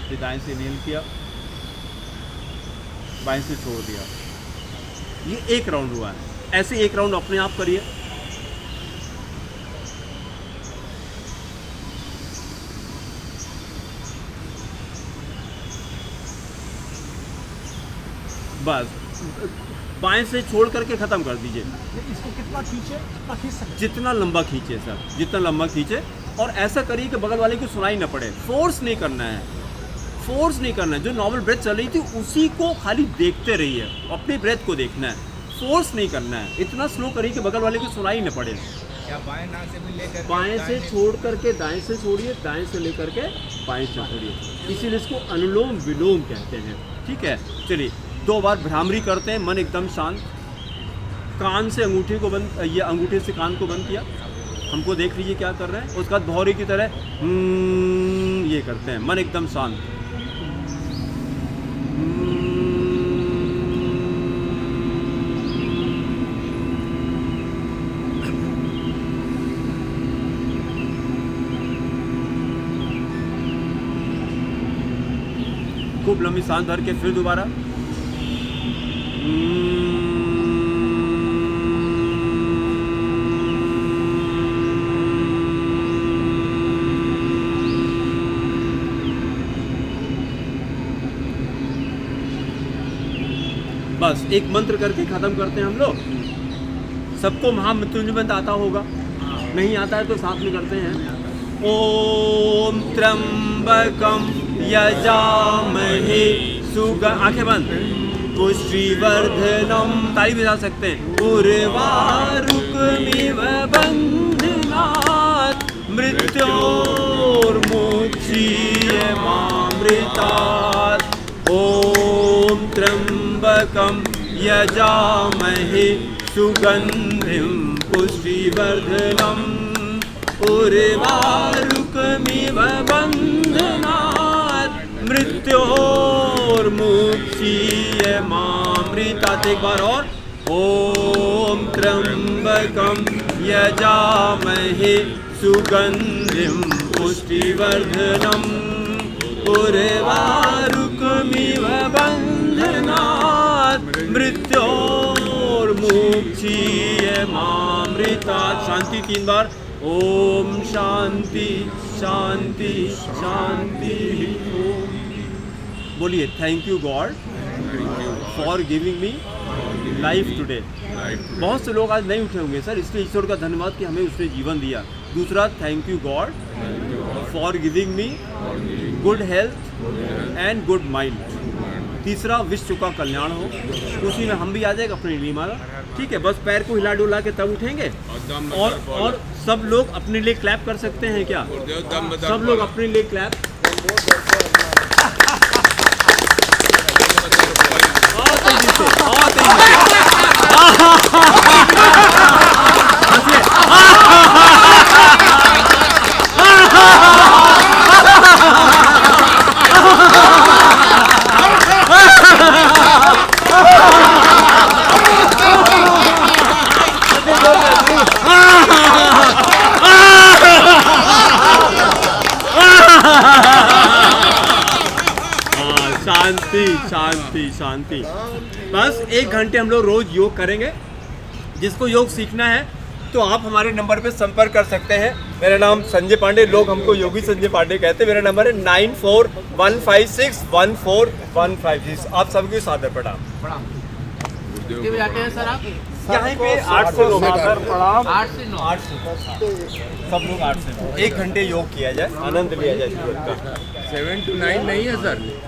फिर दाएं से इनहेल किया, बाएं से छोड़ दिया। ये एक राउंड हुआ है। ऐसे एक राउंड अपने आप करिए। बस बाएं से छोड़ करके ख़त्म कर दीजिए। इसको कितना खींचे, कितना खींच सकते? जितना लंबा खींचे सर, जितना लंबा खींचे, और ऐसा करिए कि बगल वाले को सुनाई ना पड़े। फोर्स नहीं करना है, फोर्स नहीं करना है। जो नॉर्मल ब्रेथ चल रही थी उसी को खाली देखते रहिए, अपनी ब्रेथ को देखना है, फोर्स नहीं करना है। इतना स्लो करिए कि बगल वाले को सुनाई ना पड़े। बाएं नाक से भी लेकर बाएं से छोड़ करके दाएं से छोड़िए, दाएं से लेकर के बाएं से छोड़िए। इसीलिए इसको अनुलोम विलोम कहते हैं। ठीक है, चलिए 2 बार भ्रामरी करते हैं, मन एकदम शांत। कान से अंगूठे को बंद, ये अंगूठे से कान को बंद किया, हमको देख लीजिए क्या कर रहे हैं। उसके बाद भौरे की तरह ये करते हैं, मन एकदम शांत। खूब लंबी सांस भर के फिर दोबारा। बस एक मंत्र करके खत्म करते हैं हम लोग। सबको महामृत्युंजय मंत्र आता होगा, नहीं आता है तो साथ में करते हैं। ओम त्र्यंबकम यजामहे आंखें बंद, पुष्टिवर्धनम, ताली बजा सकते हैं। उर्वारुकमिव बन्धनात् मृत्योर्मुक्षीयमामृतात्। ओम त्र्यंबकम यजामहे सुगंधिं पुष्टिवर्धनम् उर्वारुकमिव बन्धनात् मृत्योर्मुक्षीयमामृतात्। एक बार और। ओम त्र्यंबकम यजामहे सुगंधिं पुष्टिवर्धनम् उर्वारुकमिव बन्धनात् मृत्योर्मुक्षीयमामृतात्। शांति 3 बार। ओम शांति शांति शांति। बोलिए thank you God for giving me life today. बहुत से लोग आज नहीं उठे होंगे सर, इसलिए ईश्वर का धन्यवाद कि हमें उसने जीवन दिया। दूसरा, thank you God for giving me good health and good mind. तीसरा विश्व का कल्याण हो, उसी में हम भी आ जाएगा अपनी लीमाला। ठीक है, बस पैर को हिला डुला के तब उठेंगे। और सब लोग अपने लिए क्लैप कर सकते हैं क्या? सब लोग अपने लिए क्लैप। और तेजी से, और तेजी शांति शांति शांति। बस 1 घंटे हम लोग रोज योग करेंगे। जिसको योग सीखना है तो आप हमारे नंबर पे संपर्क कर सकते हैं। मेरा नाम संजय पांडे, लोग हमको योगी संजय पांडे कहते हैं। मेरा नंबर है 9415614156। आप सबको सादर प्रणाम। यहाँ पे 8 से 9 प्रणाम। 8 से 9 सब लोग 8 से 9 1 घंटे योग किया जाए, आनंद लिया जाए जीवन का। 7 to 9 नहीं है सर।